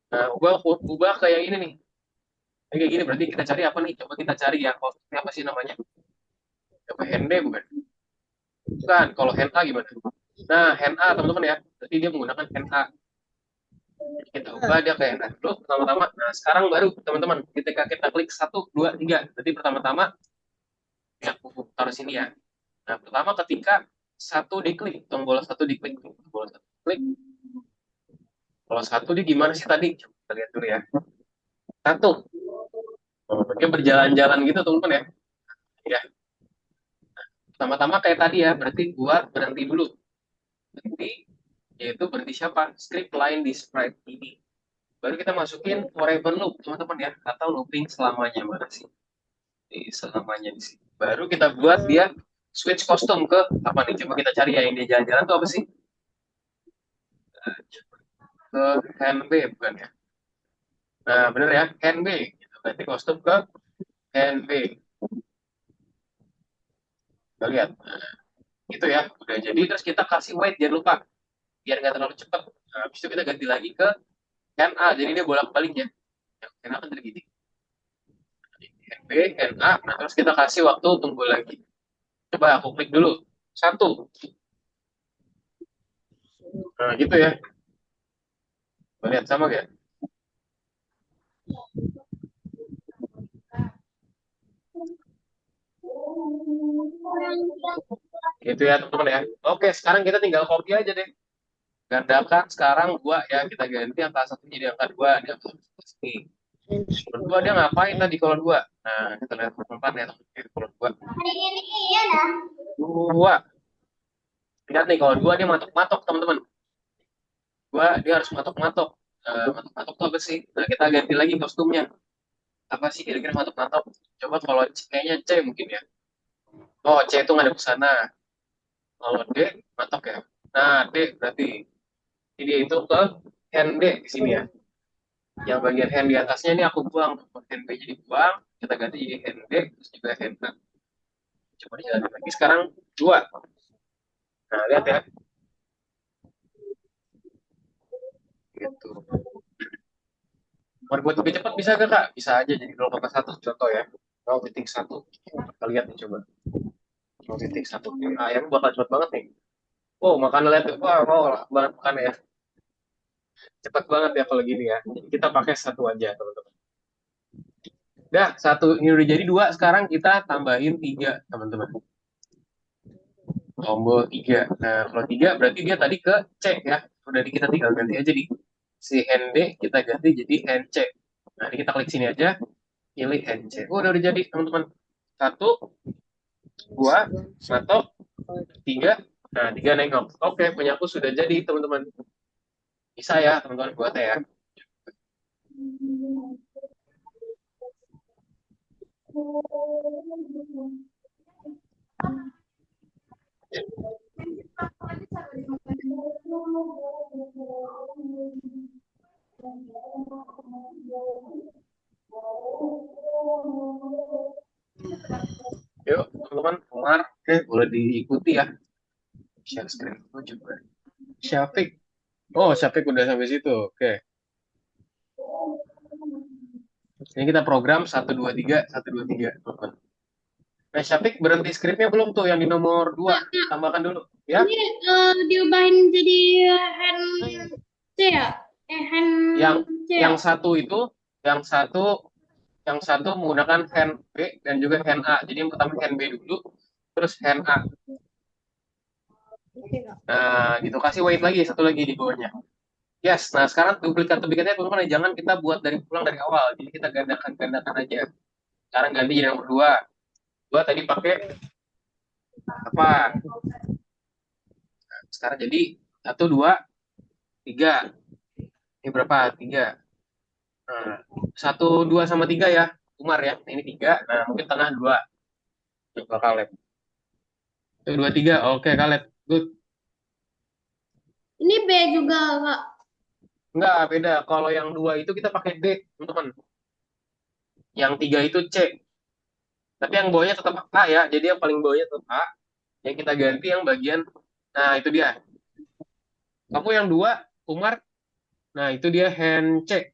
S1: Nah, ubah kayak ini nih. Kayak gini berarti kita cari apa nih? Coba kita cari ya. Kostumnya apa sih namanya? Coba Hende bukan? Bukan. Kalau Henta gimana? Nah, hand A teman-teman ya. Berarti dia menggunakan hand A. Kita ubah dia ke hand A dulu pertama-tama. Nah, sekarang baru teman-teman ketika kita klik 1, 2, 3. Berarti pertama-tama ya aku taruh sini ya. Nah, pertama ketika satu diklik, tombol satu diklik, tombol satu diklik. Kalau satu dia gimana sih tadi? Coba kita lihat dulu ya. Satu. Oh, dia berjalan-jalan gitu teman-teman ya. Ya, pertama-tama kayak tadi ya, berarti buat berhenti dulu. Berhenti, yaitu berhenti siapa? Script line di sprite ini. Baru kita masukin forever loop, teman-teman ya, atau looping selamanya mana sih? Selamanya di sini. Baru kita buat dia switch custom ke apa nih? Coba kita cari ya yang dia jalan-jalan tuh apa sih? Ke hand B bukan ya? Nah, bener ya, hand B. Gitu. Berarti custom ke hand B. Kita lihat. Nah, itu ya, udah jadi. Terus kita kasih wait, jangan lupa. Biar nggak terlalu cepat. Nah, habis itu kita ganti lagi ke hand A. Jadi dia bolak-balik ya. Hand A kan jadi gini. Hand B, hand A. Nah, terus kita kasih waktu tunggu lagi. Coba aku klik dulu. 1. Nah, gitu ya. Lihat sama gak? Gitu ya teman-teman ya. Oke, sekarang kita tinggal copy aja deh. Gandakan sekarang gua ya, kita ganti angka 1 jadi angka 2. Dia sini. Berdua dia ngapain tadi kalau 2? Nah, kita lihat teman-teman ya. Kalau 2.
S3: Iya dah.
S1: 2. Lihat nih, kalau 2 dia matok-matok teman-teman. 2 dia harus matok-matok. Matok-matok tuh apa sih? Nah, kita ganti lagi kostumnya. Apa sih kira-kira matok-matok? Coba kalau kayaknya C mungkin ya. Oh, C itu ngadep ke sana. Kalau D, matok ya. Nah, D berarti ini itu ke hand D di sini ya. Yang bagian hand di atasnya ini aku buang. Hand B jadi buang. Kita ganti jadi hand D, terus juga hand A. Coba dijalanin lagi. Sekarang 2. Nah, lihat ya. Gitu. Mau buat lebih cepat bisa gak, Kak? Bisa aja jadi 0,1 contoh ya. 0,1. Kita lihat nih coba. 0,1. Nah, yang bakal cepat banget nih. Wow, makan lihat tuh. Wah, wow, banget makan ya. Cepat banget ya kalau gini ya. Jadi kita pakai 1 aja, teman-teman. Dah, 1 ini udah jadi 2. Sekarang kita tambahin 3, teman-teman. Tombol 3. Nah, kalau 3 berarti dia tadi ke C ya. Udah kita tinggal ganti aja di si hand D, kita ganti jadi hand C. Nah, ini kita klik sini aja, pilih hand C. Oh, udah jadi, teman-teman. 1, 2, 1, 3. Nah, 3 nengok. Oke, punya aku sudah jadi, teman-teman. Bisa ya, teman-teman, buat ya. Yuk, teman-teman, Umar, oke, boleh diikuti ya. Share screen dulu coba. Syafiq. Oh, Syafiq udah sampai situ. Oke. Ini kita program 1, 2, 3, 1, 2, 3. Nah, Syafiq berhenti skripnya belum tuh yang di nomor 2? Tambahkan dulu. Ya.
S2: Ini diubahin jadi hand C ya? Hand C ya?
S1: Yang satu itu, yang satu menggunakan hand B dan juga hand A. Jadi yang pertama hand B dulu, terus hand A. Nah, gitu, kasih wait lagi, satu lagi di bawahnya. Yes, nah sekarang duplikatnya teman-teman jangan kita buat pulang dari awal. Jadi kita gandakan aja. Sekarang ganti jadi nomor 2. 2 tadi pakai apa? Nah, sekarang jadi 1, 2, 3. Ini berapa? 3. Nah, 1, 2 sama 3 ya. Umar ya. Ini 3. Nah, mungkin tengah 2. Coba Kaleb. 2, 3. Oke, Kaleb. Good.
S2: Ini B juga, Kak.
S1: Enggak, beda. Kalau yang 2 itu kita pakai D, teman-teman. Yang 3 itu C. Tapi yang bawahnya tetap A ya. Jadi yang paling bawahnya tetap A. Yang kita ganti yang bagian. Nah, itu dia. Kamu yang 2, Umar. Nah, itu dia hand C.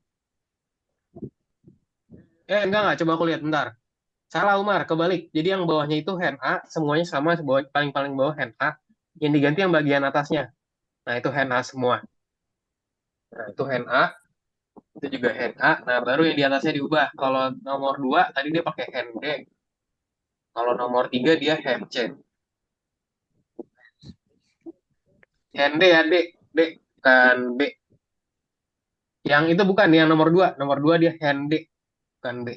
S1: Enggak. Coba aku lihat, bentar. Salah, Umar. Kebalik. Jadi yang bawahnya itu hand A. Semuanya sama. Paling-paling bawah hand A. Yang diganti yang bagian atasnya. Nah, itu hand A semua. Nah, itu hand A, itu juga hand A. Nah, baru yang di atasnya diubah. Kalau nomor 2 tadi dia pakai hand D. Kalau nomor 3 dia hand C. Hand D ya, D. D, bukan B. Yang itu bukan, yang nomor 2. Nomor 2 dia hand D, bukan B.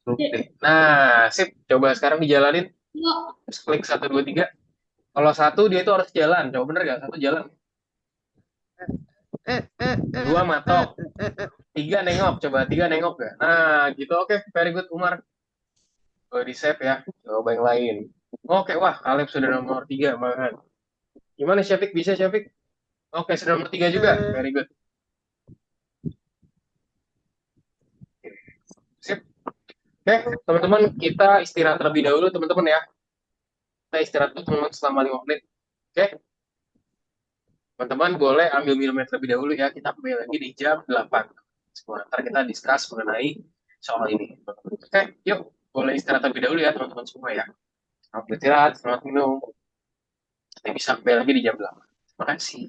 S1: Huruf D. Nah, sip. Coba sekarang dijalanin.
S2: Yuk,
S1: Terus klik 1, 2, 3. Kalau satu dia itu harus jalan. Coba bener gak? Satu jalan. Dua matok. Tiga nengok. Coba tiga nengok gak? Nah, gitu. Oke, very good, Umar. Boleh di save ya. Coba yang lain. Oke, wah, Kaleb sudah nomor 3, malahan. Gimana Syafiq? Bisa Syafiq? Oke, sudah nomor 3 juga. Very good. Sip. Oke, teman-teman, kita istirahat terlebih dahulu, teman-teman ya. Kita istirahat dulu, teman-teman, selama 5 menit. Oke, teman-teman boleh ambil minumnya terlebih dahulu ya. Kita kembali lagi di jam 8. Sebentar kita discuss mengenai soal ini. Oke, yuk. Boleh istirahat terlebih dahulu ya, teman-teman semua ya. Selamat istirahat, selamat minum. Kita bisa kembali lagi di jam 8. Terima kasih.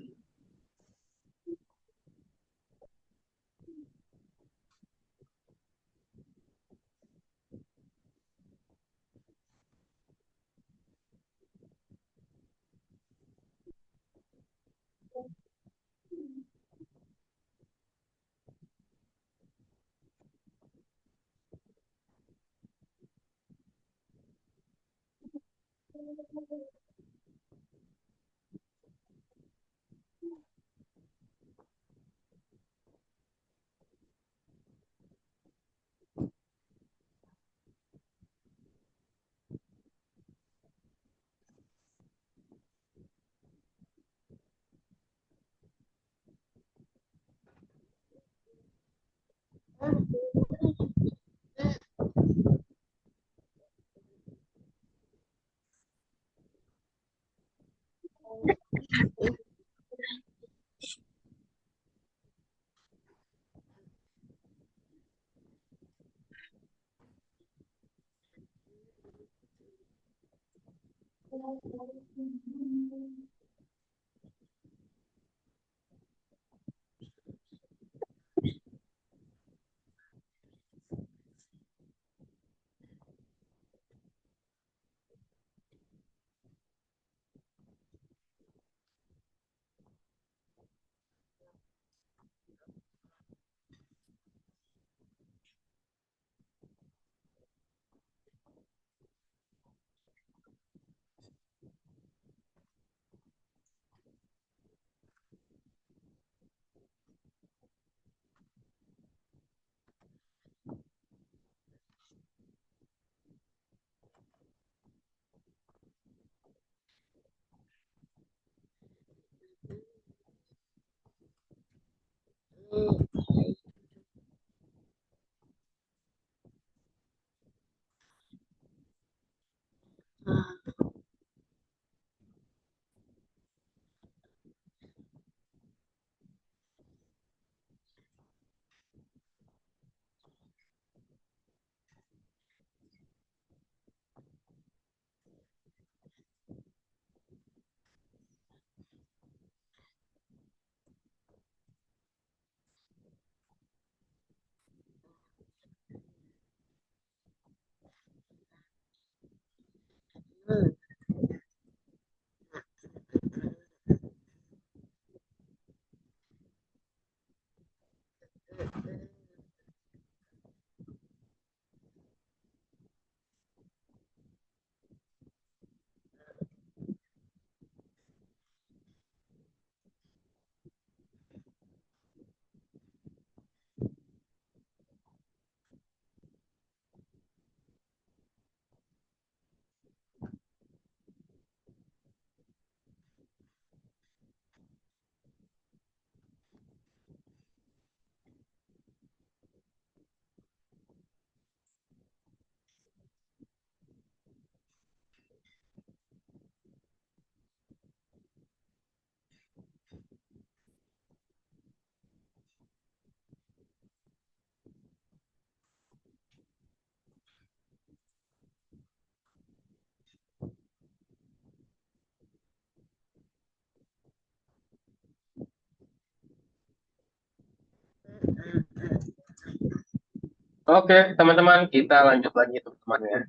S1: Oke, teman-teman, kita lanjut lagi teman-teman ya.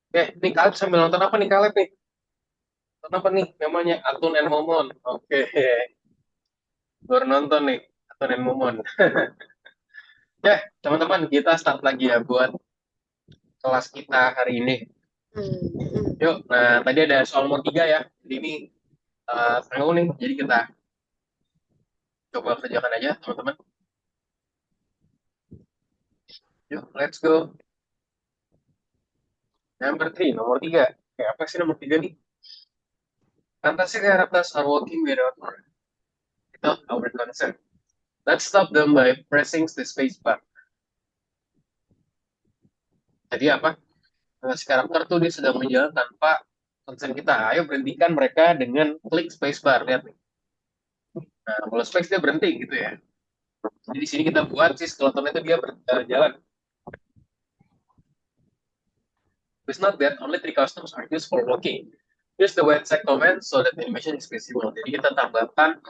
S1: Oke, nih Kaleb sambil nonton apa nih Kaleb nih? Nonton apa nih? Namanya Atun and Momon. Oke, baru nonton nih Atun and Momon. Ya, teman-teman, kita start lagi ya buat kelas kita hari ini. Yuk, nah tadi ada soal nomor 3 ya. Jadi ini seru nih. Jadi kita coba kerjakan aja, teman-teman. Yuk, let's go. Number 3, nomor 3. Kayak apa sih nomor 3 nih? Fantastic characters are walking without our consent. Let's stop them by pressing the space bar. Jadi apa? Si karakter tuh dia sedang berjalan tanpa konsen kita. Ayo berhentikan mereka dengan klik space bar. Lihat nih. Nah, kalau space dia berhenti gitu ya. Jadi di sini kita buat si skeleton itu dia berjalan. It's not that only 3 customs are used for walking. Use the wait check command so that animation is visible. Jadi kita tambahkan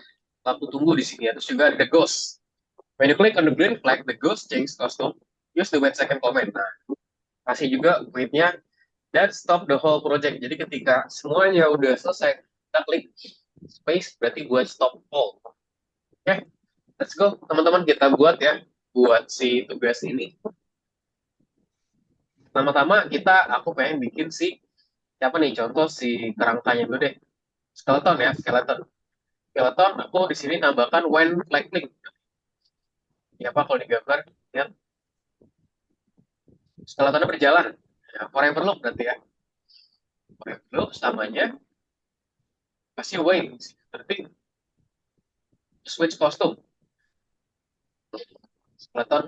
S1: lampu tunggu di sini ya. Terus juga ada ghost. When you click on the green flag, the ghost change costume. Use the wait second command. Nah, kasih juga wait-nya dan stop the whole project. Jadi ketika semuanya udah selesai, kita klik space berarti buat stop all. Oke, let's go. Teman-teman kita buat ya, buat si tugas ini. Pertama-tama aku pengen bikin si, siapa nih, contoh si kerangkanya dulu deh. Skeleton ya, skeleton. Skeleton, aku di sini tambahkan when flag click. Ya apa kalau digambar, lihat. Skeletonnya berjalan. Ya, forever loop berarti ya. Forever loop samanya pasti wait. Berarti switch costume. Skeleton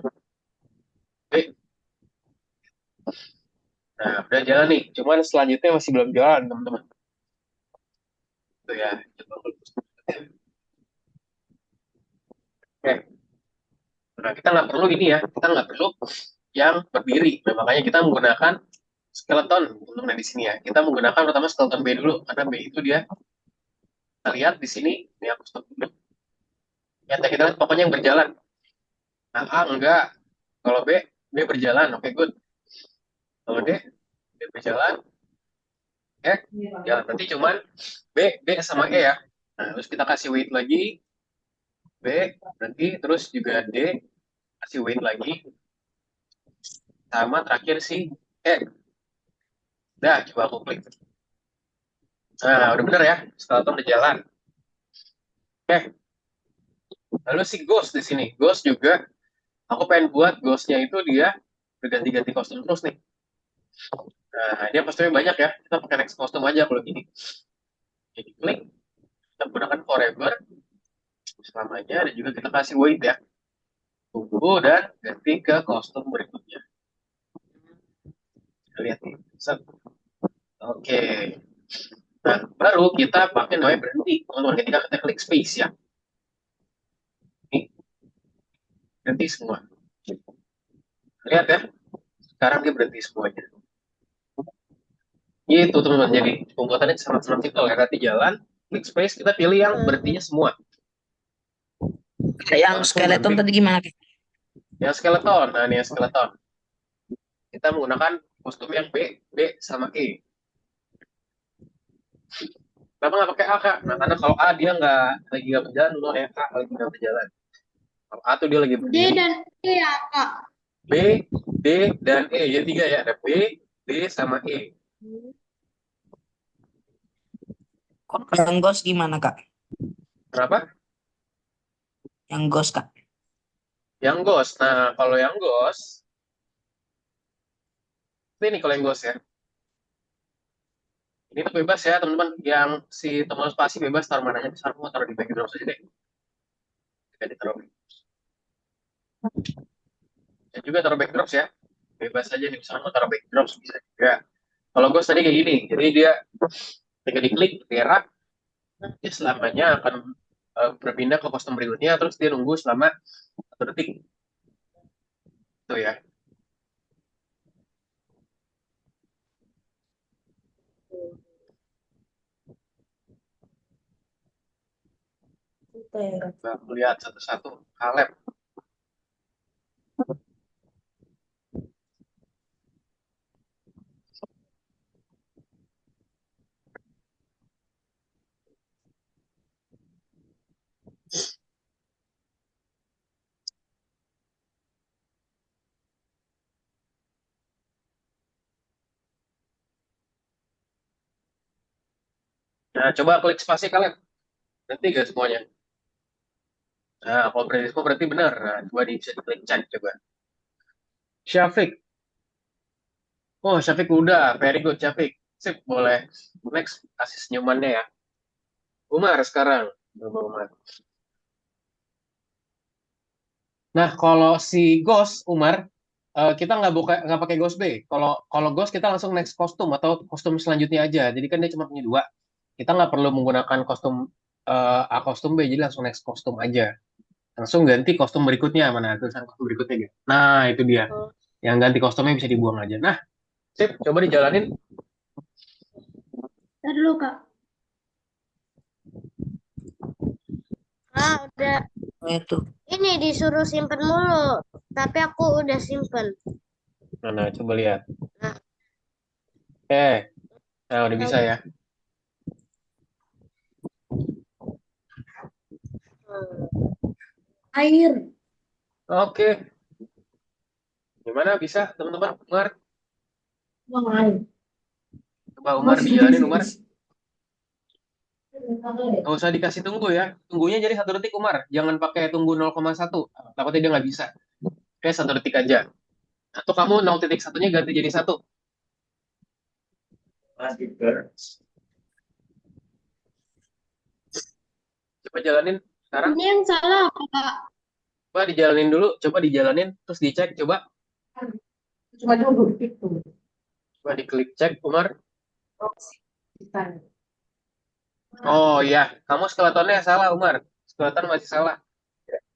S1: B. Nah, udah jalan nih. Cuman selanjutnya masih belum jalan, teman-teman. Itu ya. Coba Oke. Nah, kita nggak perlu ini ya. Kita nggak perlu yang berdiri. Nah, makanya kita menggunakan skeleton. Teman-teman di sini ya. Kita menggunakan pertama skeleton B dulu. Karena B itu dia, kita lihat di sini. Ini aku stop dulu. Ya, kita lihat pokoknya yang berjalan. Nah, A enggak. Kalau B berjalan. Oke, good. Kalau D berjalan. Jalan. Nanti cuman B sama E ya. Nah, terus kita kasih weight lagi. B, berarti terus juga D, kasih weight lagi. Sama terakhir si E. Udah, coba aku klik. Nah, udah bener ya. Skeleton udah jalan. Oke. Lalu si Ghost di sini. Ghost juga, aku pengen buat Ghost-nya itu dia berganti-ganti kostum terus nih. Nah, dia kostumnya banyak ya. Kita pakai next kostum aja kalau gini. Jadi klik, kita gunakan forever selamanya, dan juga kita kasih weight ya. Tunggu dan ganti ke kostum berikutnya. Kita lihat nih. Set. Oke. Nah, baru kita pakai namanya berhenti. Teman-teman, ketika kita klik space ya. Ini, berhenti semua. Lihat ya, sekarang dia berhenti semuanya. Gitu teman-teman, jadi pembuatannya sangat-sangat simpel ya. Nanti jalan, klik space, kita pilih yang berhentinya semua.
S4: Yang skeleton tadi gimana, Kak?
S1: Yang skeleton, nah ini yang skeleton. Kita menggunakan kostum yang B sama E. Kenapa nggak pakai A, Kak? Nah, karena kalau A dia lagi nggak berjalan, dulu ya A lagi nggak berjalan. Kalau A tuh dia lagi
S2: D
S1: berdiri.
S2: dan E ya, Kak.
S1: B, D, dan E. Jadi 3 ya, ada B, D, sama E.
S4: Kok yang ghost gimana, Kak?
S1: Kenapa?
S4: Yang ghost, Kak.
S1: Yang ghost. Nah, kalau yang ghost, ini kalau yang ghost ya. Ini tuh bebas ya, teman-teman. Yang si tombol spasi bebas taruh mananya. Bisa aku mau taruh di background saja deh. Jadi taruh. Dan juga taruh backdrops ya. Bebas aja nih, misalnya mau taruh backdrops bisa juga. Kalau ghost tadi kayak gini, jadi dia ketika diklik, gerak, dia selamanya akan berpindah ke kostum berikutnya, terus dia nunggu selama 1 detik. Itu ya. Coba lihat satu-satu. Kaleb. Nah, coba klik spasi kalian. Nanti gak semuanya. Nah, kalau berarti semua berarti benar. Nah, coba bisa diklik chat coba. Syafiq. Oh, Syafiq udah. Very good, Syafiq. Sip, boleh. Next, kasih senyumannya ya. Umar sekarang. Coba Umar. Nah, kalau si Ghost, Umar, kita nggak pakai Ghost B. Kalau kalau Ghost kita langsung next kostum atau kostum selanjutnya aja. Jadi kan dia cuma punya dua. Kita nggak perlu menggunakan kostum A kostum B, jadi langsung next kostum aja. Langsung ganti kostum berikutnya mana tulisan kostum berikutnya gitu. Nah, itu dia.
S3: Oh.
S1: Yang ganti kostumnya bisa dibuang aja. Nah, sip, coba dijalanin.
S2: Ntar dulu, Kak.
S3: Udah
S4: Itu.
S3: ini disuruh simpen mulu, tapi aku udah simpen.
S1: Nah, coba lihat.
S3: Nah,
S1: Nah udah bisa ya.
S5: Air.
S1: Oke. Gimana bisa, teman-teman? Umar,
S5: Buang air.
S1: coba Umar dijalanin, Umar. Nggak usah dikasih tunggu ya. Tunggunya jadi 1 detik, Umar. Jangan pakai tunggu 0,1. Takutnya dia nggak bisa. Oke, 1 detik aja. Atau kamu 0,1-nya ganti jadi 1. Coba jalanin sekarang.
S2: Ini yang salah apa, Kak?
S1: Coba dijalanin dulu. Coba dijalanin. Terus dicek. Coba.
S5: Cuma dulu itu.
S1: Coba diklik cek, Umar.
S5: Kita.
S1: Oh iya. Kamu skeletonnya salah, Umar. Skeleton masih salah.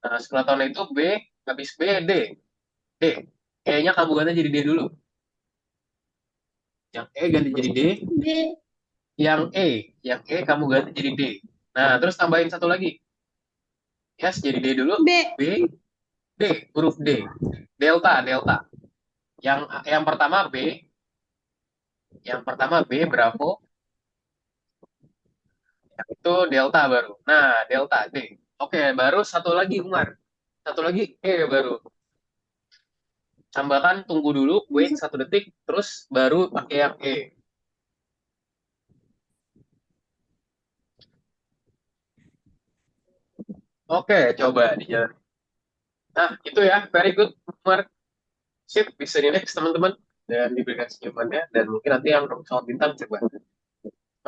S1: Nah, skeleton itu B. Habis B, D. D. Kayaknya kamu ganti jadi D dulu. Yang E ganti jadi D.
S2: B.
S1: Yang E kamu ganti jadi D. Nah, terus tambahin satu lagi. Yes, jadi D dulu.
S2: B.
S1: B, D, huruf D. Delta, delta. Yang pertama B, Bravo. Yang itu delta baru. Nah, delta D. Oke, baru satu lagi Umar. Satu lagi E baru. Tambahkan tunggu dulu, wait 1 detik, terus baru pakai yang E. Oke, coba dijalan. Nah, itu ya, very good, Umar. Sip, bisa di next teman-teman. Dan diberikan senyumannya. Dan mungkin nanti yang soal bintang coba.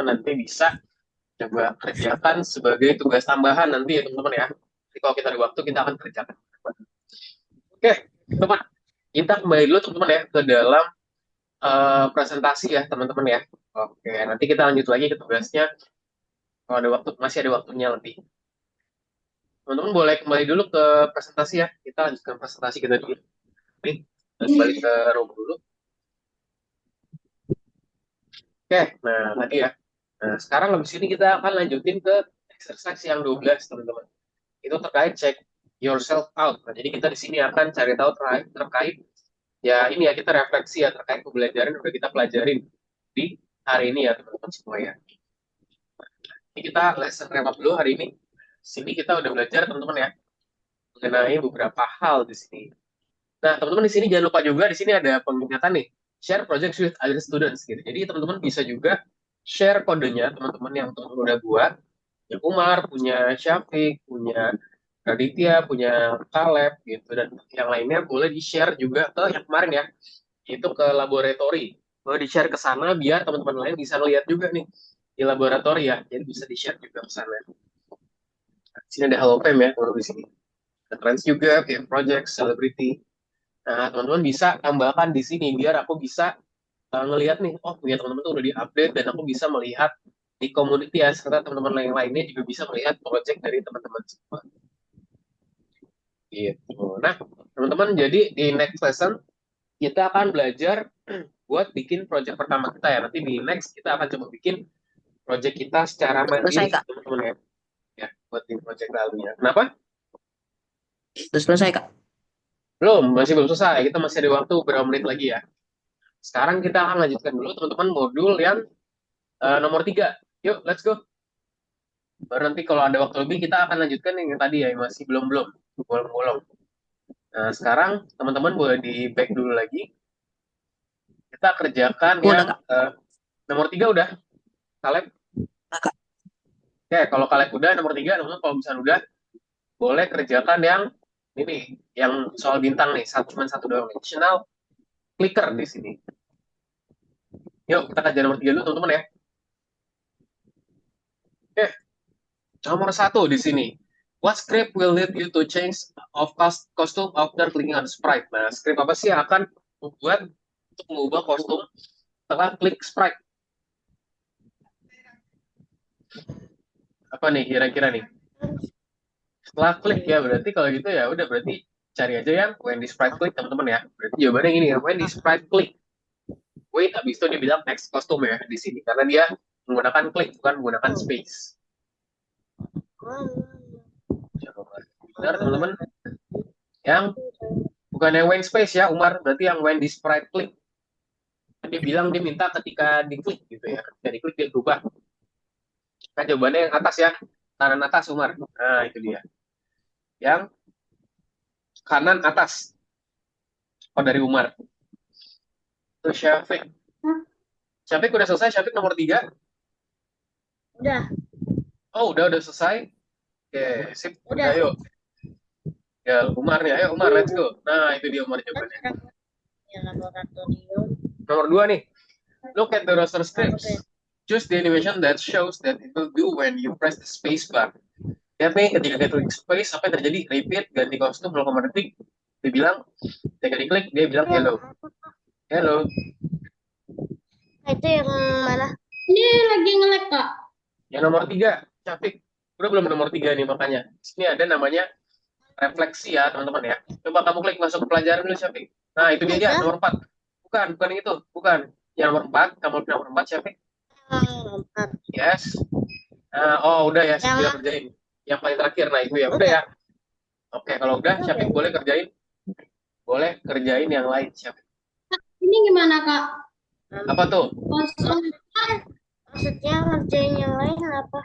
S1: Nanti bisa coba kerjakan sebagai tugas tambahan nanti ya teman-teman ya. Jadi kalau kita ada waktu, kita akan kerjakan. Oke, teman. Kita kembali dulu teman-teman ya ke dalam presentasi ya teman-teman ya. Oke, nanti kita lanjut lagi ke tugasnya. Kalau ada waktu, masih ada waktunya lebih. Teman-teman boleh kembali dulu ke presentasi ya. Kita lanjutkan presentasi kita dulu. Nih, kembali ke room dulu. Oke, nah tadi ya. Nah, sekarang habis ini kita akan lanjutin ke exercise yang 12, teman-teman. Itu terkait check yourself out. Nah, jadi kita di sini akan cari tahu terkait ya ini ya kita refleksi ya terkait pembelajaran yang udah kita pelajarin di hari ini ya teman-teman semua ya. Ini kita lesson wrap dulu hari ini. Sini kita udah belajar teman-teman ya mengenai beberapa hal di sini. Nah, teman-teman di sini jangan lupa juga di sini ada pengingatan nih. Share project with other students gitu. Jadi teman-teman bisa juga share kodenya teman-teman yang teman-teman udah buat. Ya Umar, punya Syafiq, punya Raditya, punya Caleb gitu dan yang lainnya boleh di-share juga ke yang kemarin ya. Itu ke laboratori. Boleh di-share ke sana biar teman-teman lain bisa lihat juga nih di laboratori ya. Jadi bisa di-share juga ke sana. Di sini ada Halo Fam ya, kalau di sini. Ada Trends juga, PM Project, Celebrity. Nah, teman-teman bisa tambahkan di sini biar aku bisa ngelihat nih, oh punya teman-teman tuh udah di-update dan aku bisa melihat di community ya, serta teman-teman lain-lainnya juga bisa melihat project dari teman-teman semua. Gitu. Nah, teman-teman, jadi di next lesson kita akan belajar buat bikin project pertama kita ya. Nanti di next kita akan coba bikin project kita secara
S4: Selesai,
S1: mandiri,
S4: Kak.
S1: teman-teman ya. Ya, buat bikin project lalunya. Kenapa?
S4: Sudah selesai, Kak.
S1: Masih belum selesai. Kita masih ada waktu berapa menit lagi ya. Sekarang kita akan lanjutkan dulu teman-teman modul yang nomor 3. Yuk, let's go. Baru nanti kalau ada waktu lebih kita akan lanjutkan yang tadi ya, yang masih belum-belum. Bolong-bolong. Nah, sekarang teman-teman boleh di back dulu lagi. Kita kerjakan
S4: Udah,
S1: yang
S4: Kak.
S1: nomor 3 udah. Caleb?
S4: Nah, Kak.
S1: Oke, kalau kalian udah nomor 3, teman-teman kalau misalnya udah, boleh kerjakan yang ini, yang soal bintang nih, cuma satu doang. Additional clicker di sini. Yuk, kita kerja nomor 3 dulu, teman-teman ya. Oke, nomor 1 di sini. What script will lead you to change of costume after clicking on sprite? Nah, script apa sih yang akan membuat untuk mengubah kostum setelah klik sprite? Apa nih kira-kira nih? Setelah klik ya, berarti kalau gitu ya udah berarti cari aja yang when the sprite click, teman-teman ya. Berarti jawabannya ini ya, when the sprite click. Wait, habis itu dia bilang next costume ya di sini karena dia menggunakan klik bukan menggunakan space. Benar teman-teman? Yang bukan yang when space ya, Umar. Berarti yang when the sprite click. Dia bilang dia minta ketika diklik gitu ya. Ketika diklik dia berubah. Nah, jawabannya yang atas ya. Kanan atas, Umar. Nah, itu dia. Yang kanan atas. Oh, dari Umar. Terus Syafiq. Syafiq udah selesai. Syafiq nomor 3.
S3: Udah,
S1: Oh, udah selesai. Oke, sip.
S3: udah.
S1: Ayo. Ya, Umar nih. Ayo, Umar, let's go. Nah, itu dia Umar jawabannya.
S3: Ya, laboratorium.
S1: Nomor 2 nih. Look at the roster scripts. Choose the animation that shows that it will do when you press the space bar. Lihat nih, ketika kita klik space, apa yang terjadi? Repeat, ganti kostum, 0, detik. Dia bilang, ketika diklik, dia bilang hello. Hello.
S3: Itu yang mana?
S2: Ini lagi nge-lag, Kak.
S1: Yang nomor 3, Syafiq. Udah belum nomor 3 nih makanya. Ini ada namanya refleksi ya, teman-teman ya. Coba kamu klik masuk ke pelajaran dulu, Syafiq. Nah, itu dia, ya, nomor 4. Bukan yang itu. Bukan. Yang nomor 4, kamu nomor 4, Syafiq.
S3: Empat.
S1: Yes. Nah, oh, udah ya,
S3: Yang
S1: sudah kerjain. Yang paling terakhir, nah itu ya. Udah ya. Oke, kalau udah, Syafiq boleh kerjain. Boleh kerjain yang lain, Syafiq.
S2: Ini gimana, Kak?
S1: Apa tuh?
S2: Kosong.
S3: maksudnya ngerjain yang lain apa?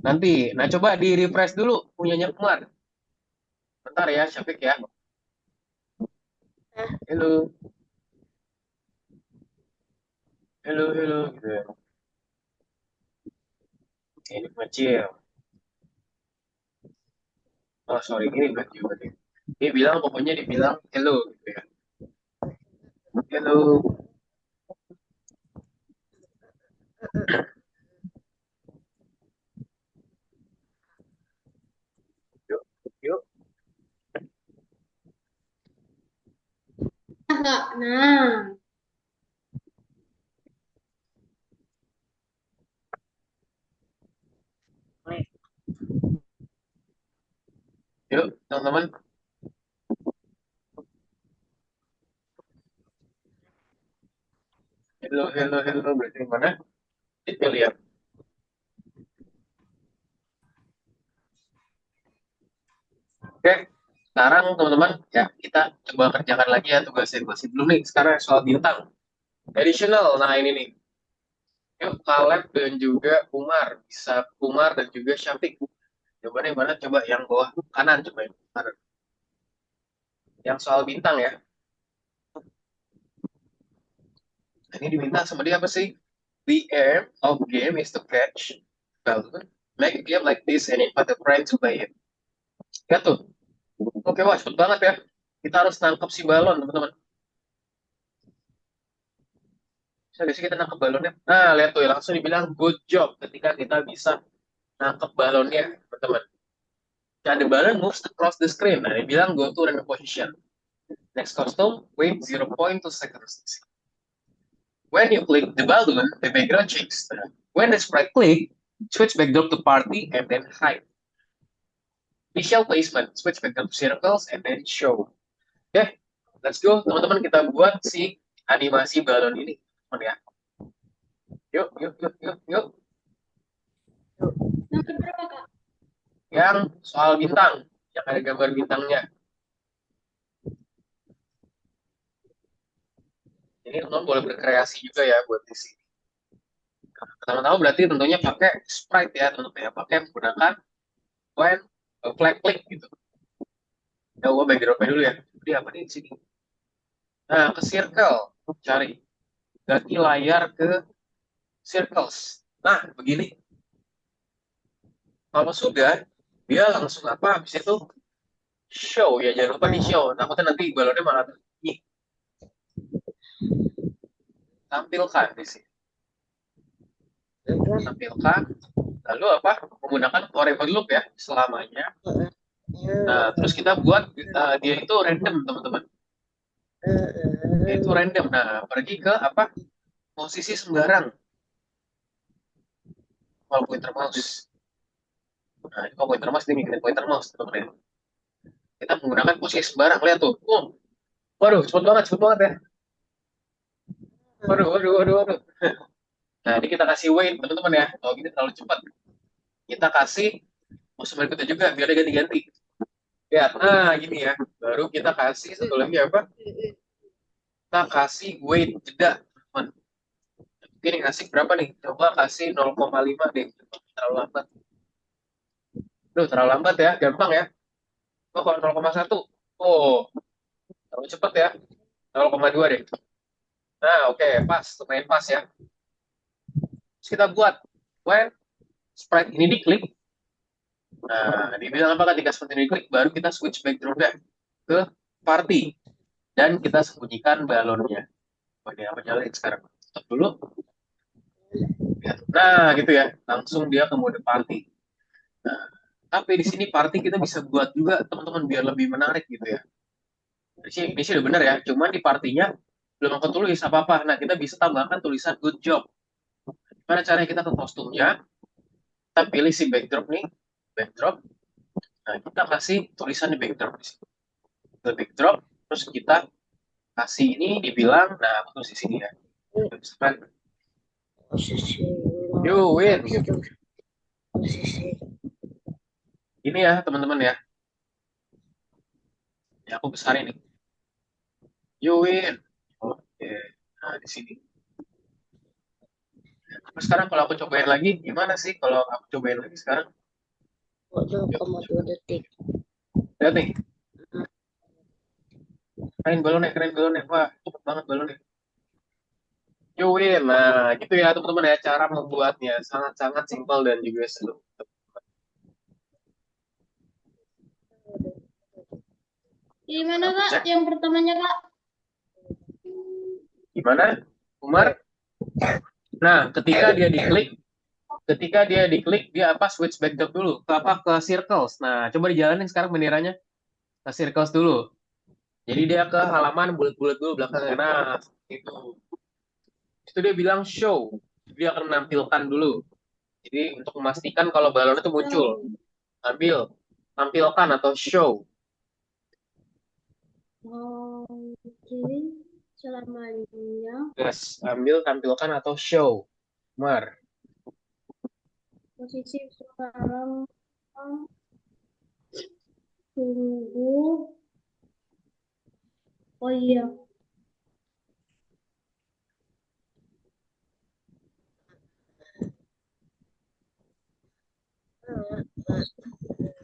S1: Nanti. Nah, coba di-refresh dulu punyanya Umar. Bentar ya, Syafiq ya. Halo. Halo. Gitu ya. Ini kecil. Oh, sorry. Ini kecil berarti. Dia bilang, pokoknya dibilang hello. Gitu ya. Hello. Yuk.
S2: Kak. Nah.
S1: Yuk, teman-teman. Hello. Berarti mana? Kita lihat. Oke, sekarang teman-teman ya kita coba kerjakan lagi ya tugasnya masih belum nih. Sekarang soal bintang. Additional. Nah ini nih. Yuk Caleb dan juga Umar bisa Umar dan juga Syafiq. Jawabannya mana? Coba yang bawah kanan coba yang kanan. Yang soal bintang ya. Ini diminta sama dia apa sih? The aim of game is to catch balloon, make a game like this and invite a friend to play it. Lihat tuh. Oke, wah cepet banget ya. Kita harus nangkep si balon, teman-teman. Bisa nggak sih kita nangkep balonnya? Nah, lihat tuh ya, langsung dibilang good job ketika kita bisa nangkep balonnya, teman-teman. And the balloon moves across the screen. Nah, dia bilang go to random position. Next costume, wait 0.2 seconds. When you click the balloon, the background changes. When the sprite click, switch backdrop to party and then hide. Initial placement, switch backdrop to circles and then show. Oke, let's go teman-teman, kita buat si animasi balon ini. Ya. Yuk.
S2: Nomor berapa, Kak?
S1: Yang soal bintang, yang ada gambar bintangnya. Ini teman-teman boleh berkreasi juga ya buat di sini. Pertama-tama berarti tentunya pakai sprite ya, teman-teman ya, pakai menggunakan when flag click gitu. Ya, gua background-nya dulu ya. Jadi apa nih di sini? Nah, ke circle, cari. Ganti layar ke circles. Nah, begini. Kalau sudah, dia langsung apa? Habis itu show ya, jangan lupa di show. Takutnya nanti balonnya malah ih, tampilkan di sini. Tampilkan. Lalu apa? Menggunakan forever loop ya selamanya. Nah, terus kita buat dia itu random teman-teman. Dia itu random. Nah, pergi ke apa? Posisi sembarang. Kalau pointer mouse. Nah, kalau pointer mouse dia ngikutin pointer mouse teman-teman. Kita menggunakan posisi sembarang. Lihat tuh. Waduh, cepet banget ya. Waduh. Nah, ini kita kasih wait teman-teman ya. Kalau gini terlalu cepat. Kita kasih mouse berikutnya juga biar dia ganti-ganti. Ya, nah gini ya. Baru kita kasih satu lagi apa? Kita kasih wait jeda, teman. Ini kasih berapa nih? Coba kasih 0,5 deh. Terlalu lambat. Duh, terlalu lambat ya. Gampang ya. Oh, kalau 0,1. Oh, terlalu cepat ya. 0,2 deh. Nah, oke. Pas. Lumayan pas ya. Terus kita buat when sprite ini diklik. Nah, dibilang apa ketika sprite ini diklik, baru kita switch background-nya ke party. Dan kita sembunyikan balonnya. Oh, ini apa nyalain sekarang? Stop dulu. Nah, gitu ya. Langsung dia ke mode party. Nah, tapi di sini party kita bisa buat juga teman-teman biar lebih menarik gitu ya. Ini sih udah benar ya. Cuman di partinya belum aku tulis apa-apa. Nah, kita bisa tambahkan tulisan good job. Gimana caranya kita ke kostumnya? Kita pilih si backdrop nih. Backdrop. Nah, kita kasih tulisan di backdrop. Ke backdrop. Terus kita kasih ini dibilang. Nah, aku tulis di sini ya. Misalkan, you win. Gitu. Ini ya, teman-teman ya. Ya, aku besarin nih. You win. Oke. Nah, di sini. Terus sekarang kalau aku cobain lagi, gimana sih kalau aku cobain lagi sekarang?
S3: 0,2 detik.
S1: Lihat nih, keren balonnya. Wah, cepet banget balonnya. You win. Nah, gitu ya teman-teman ya, cara membuatnya. Sangat-sangat simpel dan juga seru.
S2: Gimana Kak? Yang pertamanya Kak?
S1: Gimana, Umar? Nah, ketika dia diklik, dia apa? Switch backdrop dulu. Ke apa? Ke circles. Nah, coba dijalanin sekarang benderanya. Ke circles dulu. Jadi dia ke halaman bulat-bulat dulu belakangnya. Nah, itu dia bilang show. Dia akan menampilkan dulu. Jadi untuk memastikan kalau balon itu muncul, tampilkan atau show.
S2: Oke, selamanya
S1: Yes, tampilkan atau show. Mar.
S2: posisi sekarang tunggu. Oh iya,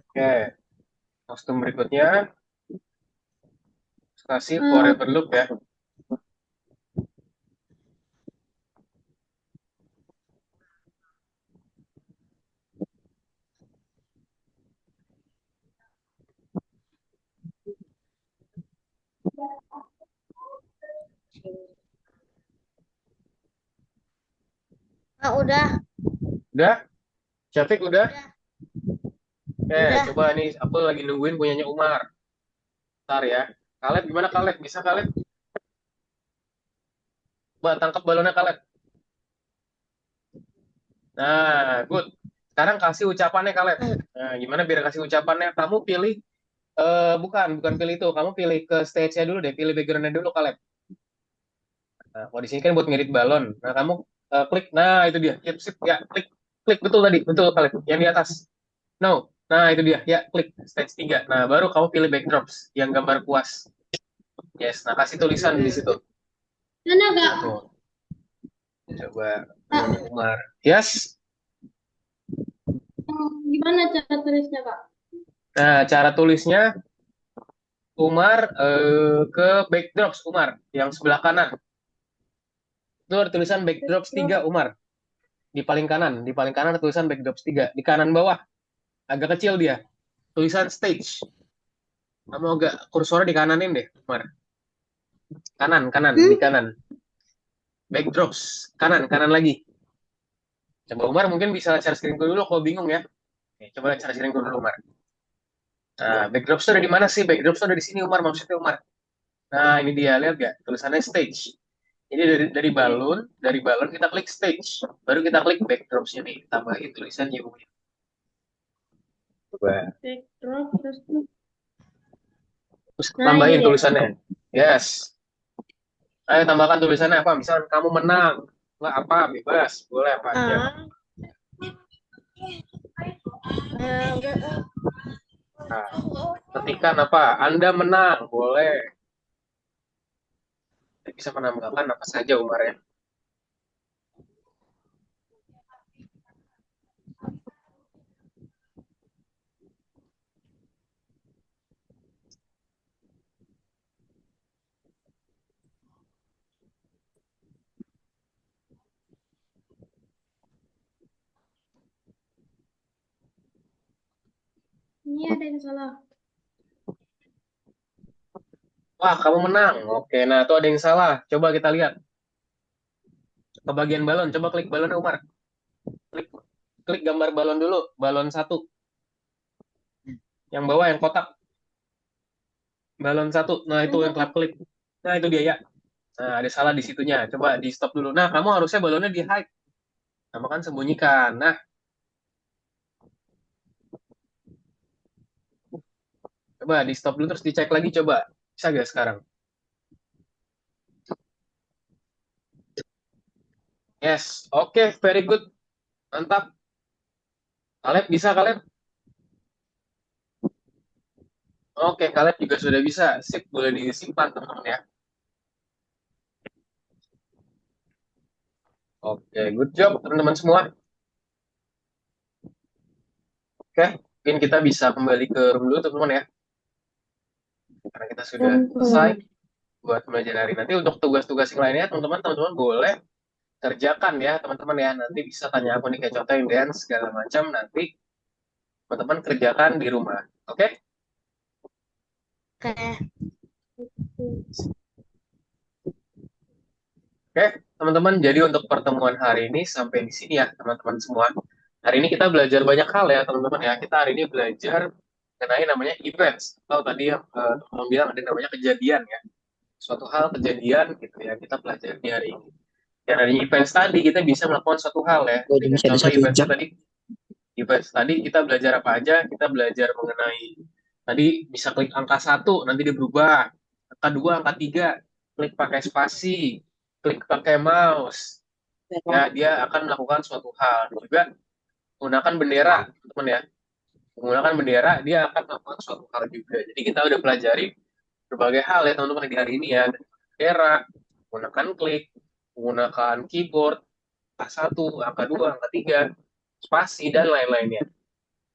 S1: Oke, kostum berikutnya kasih forever loop ya.
S3: Ah, udah.
S1: Udah? Syafiq udah? Oke,
S3: Udah.
S1: coba nih, aku lagi nungguin punyanya Umar. Ntar ya. Kaleb gimana Kaleb? Bisa Kaleb? Coba tangkap balonnya Kaleb. Nah, good. Sekarang kasih ucapannya Kaleb. Nah, gimana biar kasih ucapannya? Kamu pilih, bukan pilih itu. Kamu pilih ke stage-nya dulu deh. Pilih background-nya dulu Kaleb. Nah, kalau di sini kan buat ngirit balon. Nah, kamu klik. Nah, itu dia. Sip, ya, klik. Klik, betul tadi. Betul Kaleb. Yang di atas. No. Nah, itu dia. Ya, klik. Stage 3. Nah, baru kamu pilih backdrops. Yang gambar kuas. Yes. Nah, kasih tulisan di situ.
S2: mana Kak?
S1: Tuh. Coba Umar. Yes.
S2: Gimana cara tulisnya Kak?
S1: Nah, cara tulisnya Umar ke backdrops Umar yang sebelah kanan. Itu ada tulisan backdrops 3 Umar. Di paling kanan ada tulisan backdrops 3 di kanan bawah. agak kecil dia. Tulisan stage. Kamu agak kursornya di kananin deh, Umar. Kanan, kanan, di kanan. Backdrops, kanan, kanan lagi. Coba Umar mungkin bisa share screen dulu kalau bingung ya. Oke, coba share screen dulu Umar. Nah, backdrops tuh ada di mana sih? Backdrops tuh ada di sini Umar, maksudnya Umar. Nah, ini dia, lihat gak? Tulisannya stage. Jadi dari balon kita klik stage. Baru kita klik backdrops ini. Tambahin tulisannya Bu. Coba.
S2: Backdrop terus.
S1: Terus
S2: Nah,
S1: tambahin
S2: ini dia.
S1: tulisannya. Yes. Ayo tambahkan tulisannya apa? Misalnya kamu menang. Nggak apa, bebas. Boleh apa aja. Nah, ketikan apa? Anda menang. Boleh. Kita bisa menambahkan apa saja Umar ya.
S2: Ini ada yang salah.
S1: Wah, kamu menang. Oke, nah itu ada yang salah. Coba kita lihat. Ke bagian balon. Coba klik balon Umar. Klik, klik gambar balon dulu. Balon satu. Yang bawah yang kotak. Balon satu. Nah, itu yang klik. Nah, itu dia ya. Nah, ada salah di situnya. Coba di stop dulu. Nah, kamu harusnya balonnya di hide. Kamu kan sembunyikan. Nah, coba di stop dulu terus dicek lagi coba. Bisa gak sekarang? Yes. Oke, very good. Mantap. Kaleb bisa, Kaleb? Oke, Kaleb juga sudah bisa. Sip, boleh disimpan, teman-teman ya. Oke, good job, teman-teman semua. Oke, mungkin kita bisa kembali ke room dulu, teman-teman ya. Karena kita sudah selesai buat belajar hari nanti. Untuk tugas-tugas yang lainnya, teman-teman boleh kerjakan ya, teman-teman ya. Nanti bisa tanya aku nih kayak contohin dan segala macam. Nanti teman-teman kerjakan di rumah. Oke?
S3: Oke.
S1: Oke, teman-teman. Jadi untuk pertemuan hari ini sampai di sini ya, teman-teman semua. Hari ini kita belajar banyak hal ya, teman-teman ya. Kita hari ini belajar mengenai namanya events. Atau tadi yang teman bilang ada namanya kejadian ya. Suatu hal kejadian gitu ya, kita pelajari di hari ini. Dan dari events tadi kita bisa melakukan suatu hal ya.
S4: Oh,
S1: Dengan
S4: bisa ada
S1: contoh
S4: 1 jam.
S1: events tadi kita belajar apa aja? Kita belajar mengenai tadi bisa klik angka 1 nanti dia berubah. Angka 2, angka 3 klik pakai spasi, klik pakai mouse. Ya, dia akan melakukan suatu hal. Juga menggunakan bendera, teman ya. Menggunakan bendera dia akan melakukan suatu hal juga. Jadi kita udah pelajari berbagai hal ya teman-teman di hari ini ya. Bendera, menggunakan klik, menggunakan keyboard, angka 1, angka 2, angka 3, spasi, dan lain-lainnya.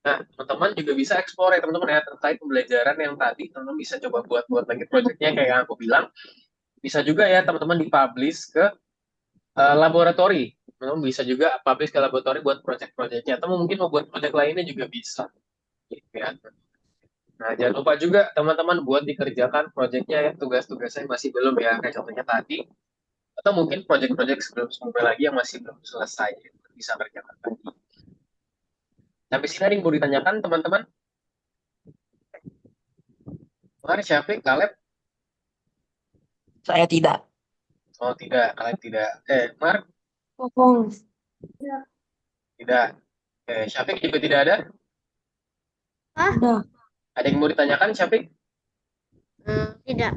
S1: Nah, teman-teman juga bisa explore ya teman-teman ya terkait pembelajaran yang tadi teman-teman bisa coba buat lagi projectnya kayak yang aku bilang. Bisa juga ya teman-teman dipublish ke laboratori. Teman-teman bisa juga publish ke laboratori buat project-projectnya. Atau mungkin mau buat project lainnya juga bisa. Gitu ya. Nah, jangan lupa juga teman-teman buat dikerjakan projectnya ya, tugas-tugasnya masih belum ya, kayak contohnya tadi. Atau mungkin project-project sebelum-sebelumnya lagi yang masih belum selesai, bisa kerjakan lagi. Sampai sini ada yang mau ditanyakan teman-teman? Mari Syafiq, Kaleb?
S4: Saya tidak.
S1: Oh tidak, Kaleb tidak. Mark?
S5: Kosong.
S1: Tidak. Syafiq juga tidak ada?
S5: Udah.
S1: Ada yang mau ditanyakan Syafiq?
S3: Tidak.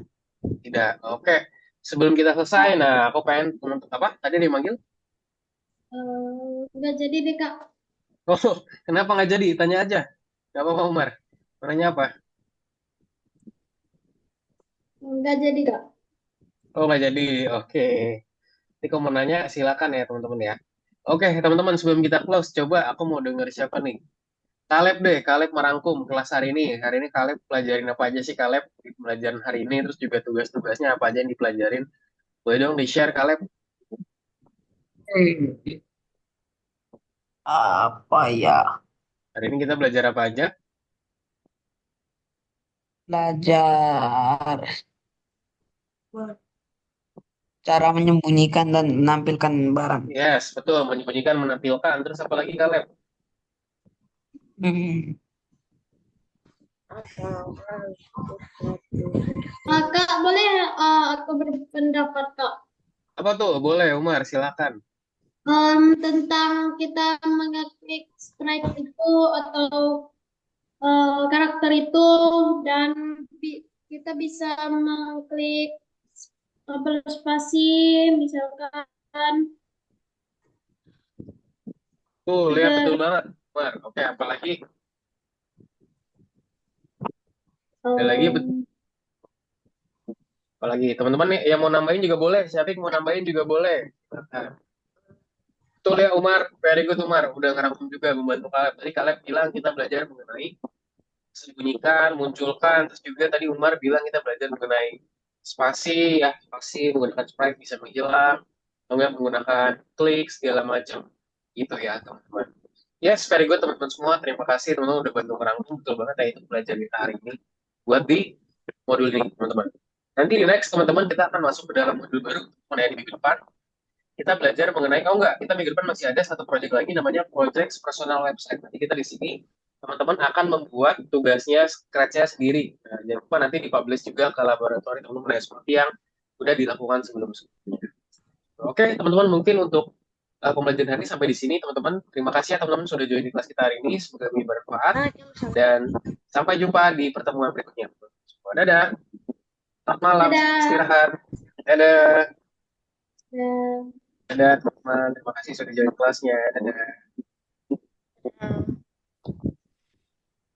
S1: Tidak. Oke. Sebelum kita selesai, nah aku pengen apa? Tadi dia manggil?
S2: Nggak jadi deh, Kak.
S1: Oh, kenapa nggak jadi? Tanya aja. Gak apa-apa Umar. Mau nanya apa?
S2: Nggak jadi, Kak.
S1: Oh nggak jadi. Oke. Nanti kalau mau nanya silakan ya teman-teman ya. Oke teman-teman sebelum kita close, coba aku mau denger siapa nih? Kaleb deh, Kaleb merangkum kelas hari ini. Hari ini Kaleb pelajarin apa aja sih Kaleb di pelajaran hari ini, terus juga tugas-tugasnya apa aja yang dipelajarin. Boleh dong di-share Kaleb.
S4: Apa ya?
S1: Hari ini kita belajar apa aja?
S4: Belajar cara menyembunyikan dan menampilkan barang.
S1: Yes, betul. Menyembunyikan, menampilkan. Terus apa lagi kalian?
S4: Hmm.
S2: Kak, boleh aku berpendapat, Kak?
S1: Apa tuh? Boleh, Umar. Silakan.
S2: Tentang kita mengeklik sprite itu atau karakter itu dan kita bisa mengklik tombol spasi misalkan
S1: Tuh, lihat betul
S2: ada
S1: banget, Umar. Oke, apalagi? Ada lagi, apalagi teman-teman nih yang mau nambahin juga boleh. Syafiq mau nambahin juga boleh. Nah, betul ya, Umar. Very good, Umar. Udah ngerangkum juga membantu kalian. Tadi kalian bilang kita belajar mengenai sembunyikan, munculkan. Terus juga tadi Umar bilang kita belajar mengenai spasi, ya, spasi menggunakan sprite bisa menghilang, atau nggak menggunakan klik segala macam. Gitu ya, teman-teman. Yes, very good teman-teman semua. Terima kasih teman-teman udah bantu ngerangkum. Betul banget ya itu belajar kita hari ini. Buat di modul ini, teman-teman. Nanti di next, teman-teman, kita akan masuk ke dalam modul baru. Mengenai di minggu depan, kita belajar mengenai, oh enggak, kita minggu depan masih ada satu proyek lagi namanya Project Personal Website. Nanti kita di sini, teman-teman akan membuat tugasnya, scratch-nya sendiri. Nah, jangan lupa nanti dipublish juga ke laboratorium teman-teman ya, seperti yang udah dilakukan sebelum-sebelumnya. Oke, teman-teman, mungkin untuk pembelajaran hari ini sampai di sini, teman-teman. Terima kasih ya, teman-teman, sudah join di kelas kita hari ini. Semoga lebih bermanfaat. Dan sampai jumpa di pertemuan berikutnya. Dadah. Selamat malam.
S2: Dadah.
S1: Istirahat. Dadah.
S2: eh,
S1: Dadah, teman-teman. Terima kasih sudah join kelasnya. Dadah.